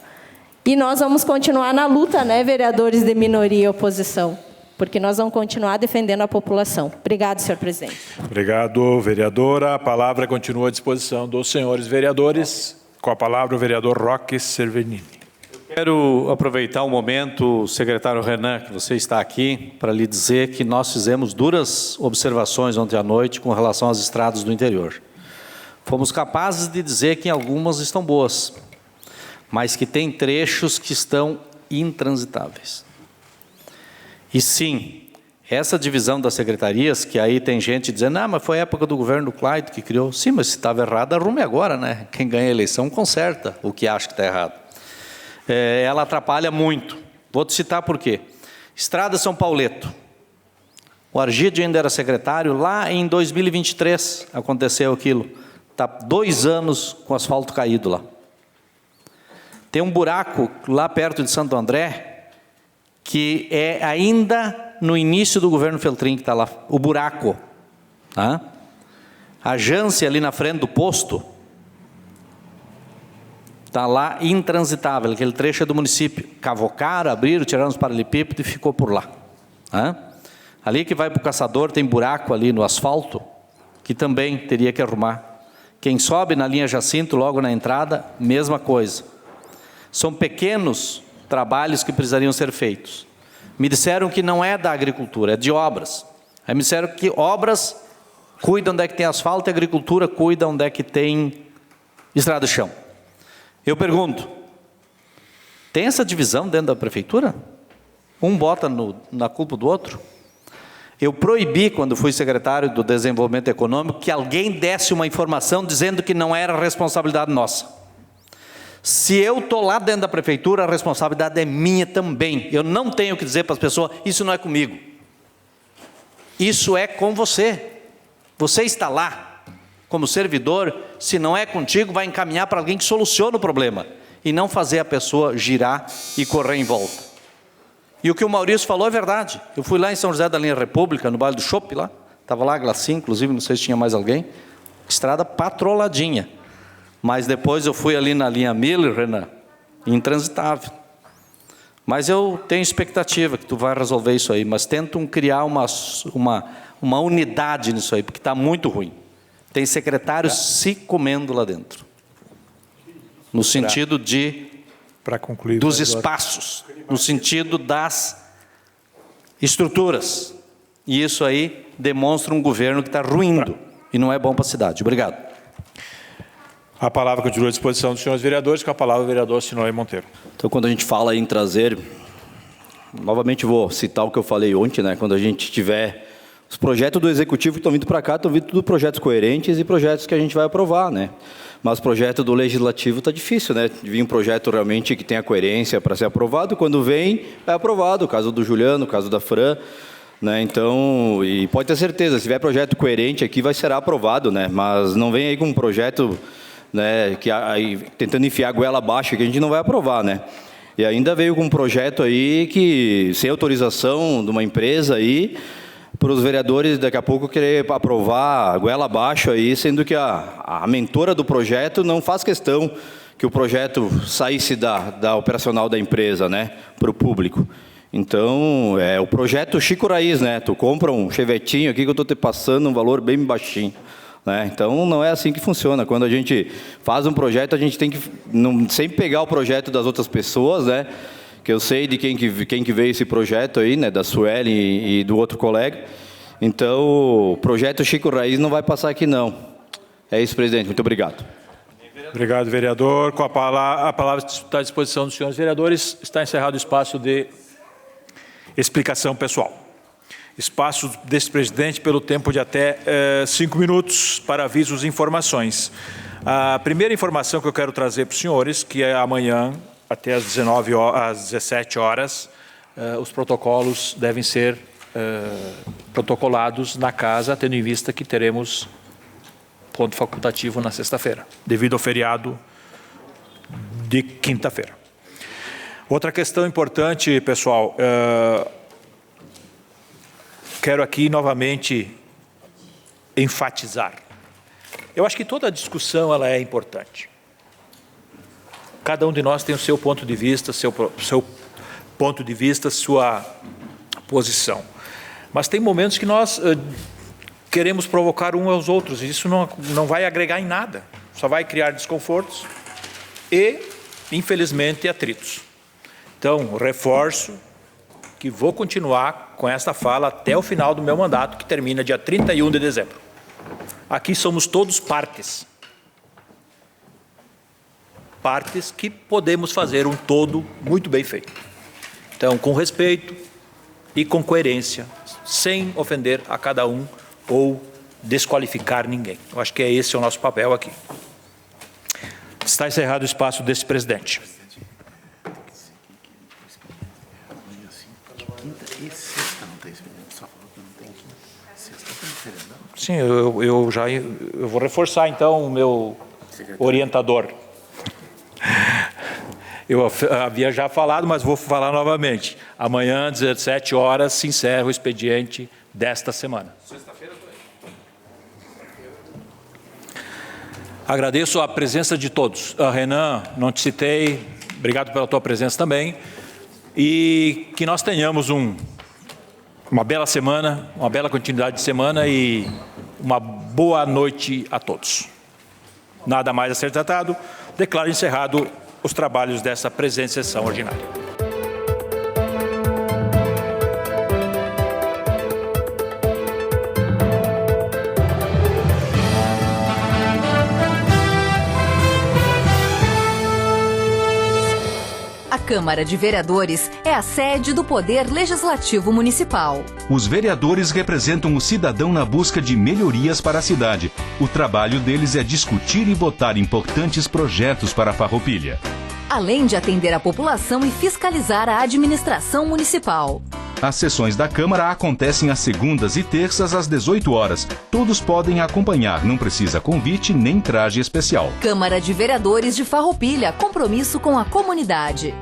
E nós vamos continuar na luta, né, vereadores de minoria e oposição, porque nós vamos continuar defendendo a população. Obrigado, senhor presidente. Obrigado, vereadora. A palavra continua à disposição dos senhores vereadores. Com a palavra, o vereador Roque Cervernini. Quero aproveitar o momento, secretário Renan, que você está aqui, para lhe dizer que nós fizemos duras observações ontem à noite com relação às estradas do interior. Fomos capazes de dizer que algumas estão boas, mas que tem trechos que estão intransitáveis. E sim, essa divisão das secretarias, que aí tem gente dizendo, mas foi a época do governo do Clayton que criou. Sim, mas se estava errado, arrume agora, né? Quem ganha a eleição conserta o que acha que está errado. Ela atrapalha muito. Vou te citar por quê. Estrada São Pauleto. O Argídio ainda era secretário, lá em 2023 aconteceu aquilo. Está 2 anos com asfalto caído lá. Tem um buraco lá perto de Santo André, que é ainda no início do governo Feltrin, que está lá, o buraco. Tá? A Jância ali na frente do posto, está lá intransitável, aquele trecho é do município. Cavocaram, abriram, tiraram os paralelepípedos e ficou por lá. Tá? Ali que vai para o Caçador, tem buraco ali no asfalto, que também teria que arrumar. Quem sobe na linha Jacinto, logo na entrada, mesma coisa. São pequenos trabalhos que precisariam ser feitos. Me disseram que não é da agricultura, é de obras. Aí me disseram que obras cuidam onde é que tem asfalto e agricultura cuida onde é que tem estrada de chão. Eu pergunto, tem essa divisão dentro da prefeitura? Um bota na culpa do outro? Eu proibi, quando fui secretário do Desenvolvimento Econômico, que alguém desse uma informação dizendo que não era responsabilidade nossa. Se eu estou lá dentro da prefeitura, a responsabilidade é minha também. Eu não tenho que dizer para as pessoas, isso não é comigo. Isso é com você. Você está lá, como servidor, se não é contigo, vai encaminhar para alguém que solucione o problema. E não fazer a pessoa girar e correr em volta. E o que o Maurício falou é verdade. Eu fui lá em São José da Linha República, no bairro do Chopp lá. Estava lá a Glacinha, inclusive, não sei se tinha mais alguém. Estrada patroladinha. Mas depois eu fui ali na linha Miller, Renan, intransitável. Mas eu tenho expectativa que tu vai resolver isso aí, mas tentam criar uma unidade nisso aí, porque está muito ruim. Tem secretários se comendo lá dentro. No sentido dos espaços, no sentido das estruturas. E isso aí demonstra um governo que está ruindo, e não é bom para a cidade. Obrigado. A palavra continua à disposição dos senhores vereadores, com a palavra o vereador Sinói Monteiro. Então, quando a gente fala em trazer novamente vou citar o que eu falei ontem, né? Quando a gente tiver os projetos do Executivo que estão vindo para cá, estão vindo tudo projetos coerentes e projetos que a gente vai aprovar, né? Mas o projeto do Legislativo está difícil, né? Vir um projeto realmente que tenha coerência para ser aprovado, quando vem, é aprovado. O caso do Juliano, o caso da Fran, né? Então, e pode ter certeza, se tiver projeto coerente aqui, vai ser aprovado, né? Mas não vem aí com um projeto, né, que aí, tentando enfiar a goela abaixo, que a gente não vai aprovar, né? E ainda veio com um projeto aí que, sem autorização de uma empresa aí, para os vereadores daqui a pouco querer aprovar a goela abaixo aí, sendo que a mentora do projeto não faz questão que o projeto saísse da operacional da empresa, né, para o público. Então, é o projeto Chico Raiz, né? Tu compra um chevetinho aqui que eu estou te passando um valor bem baixinho, né? Então, não é assim que funciona. Quando a gente faz um projeto, a gente tem que sempre pegar o projeto das outras pessoas, né? Que eu sei de quem que veio esse projeto aí, né? Da Sueli e do outro colega. Então, o projeto Chico Raiz não vai passar aqui, não. É isso, presidente. Muito obrigado. Obrigado, vereador. Com a palavra está à disposição dos senhores vereadores. Está encerrado o espaço de explicação pessoal. Espaço desse presidente pelo tempo de até 5 minutos para avisos e informações. A primeira informação que eu quero trazer para os senhores, que é amanhã, até às 17 horas, os protocolos devem ser protocolados na casa, tendo em vista que teremos ponto facultativo na sexta-feira, devido ao feriado de quinta-feira. Outra questão importante, pessoal, quero aqui novamente enfatizar. Eu acho que toda discussão ela é importante. Cada um de nós tem o seu ponto de vista, seu ponto de vista, sua posição. Mas tem momentos que nós queremos provocar uns aos outros, e isso não vai agregar em nada, só vai criar desconfortos e, infelizmente, atritos. Então, reforço que vou continuar com esta fala até o final do meu mandato, que termina dia 31 de dezembro. Aqui somos todos partes. Partes que podemos fazer um todo muito bem feito. Então, com respeito e com coerência, sem ofender a cada um ou desqualificar ninguém. Eu acho que esse é o nosso papel aqui. Está encerrado o espaço desse presidente. Sim, eu vou reforçar então o meu orientador. Eu havia já falado, mas vou falar novamente. Amanhã, 17 horas, se encerra o expediente desta semana. Sexta-feira eu estou aí. Agradeço a presença de todos. Renan, não te citei, obrigado pela tua presença também. E que nós tenhamos uma bela semana, uma bela continuidade de semana e uma boa noite a todos. Nada mais a ser tratado. Declaro encerrado os trabalhos dessa presente sessão ordinária. A Câmara de Vereadores é a sede do Poder Legislativo Municipal. Os vereadores representam o cidadão na busca de melhorias para a cidade. O trabalho deles é discutir e votar importantes projetos para a Farroupilha. Além de atender a população e fiscalizar a administração municipal. As sessões da Câmara acontecem às segundas e terças às 18 horas. Todos podem acompanhar, não precisa convite nem traje especial. Câmara de Vereadores de Farroupilha, compromisso com a comunidade.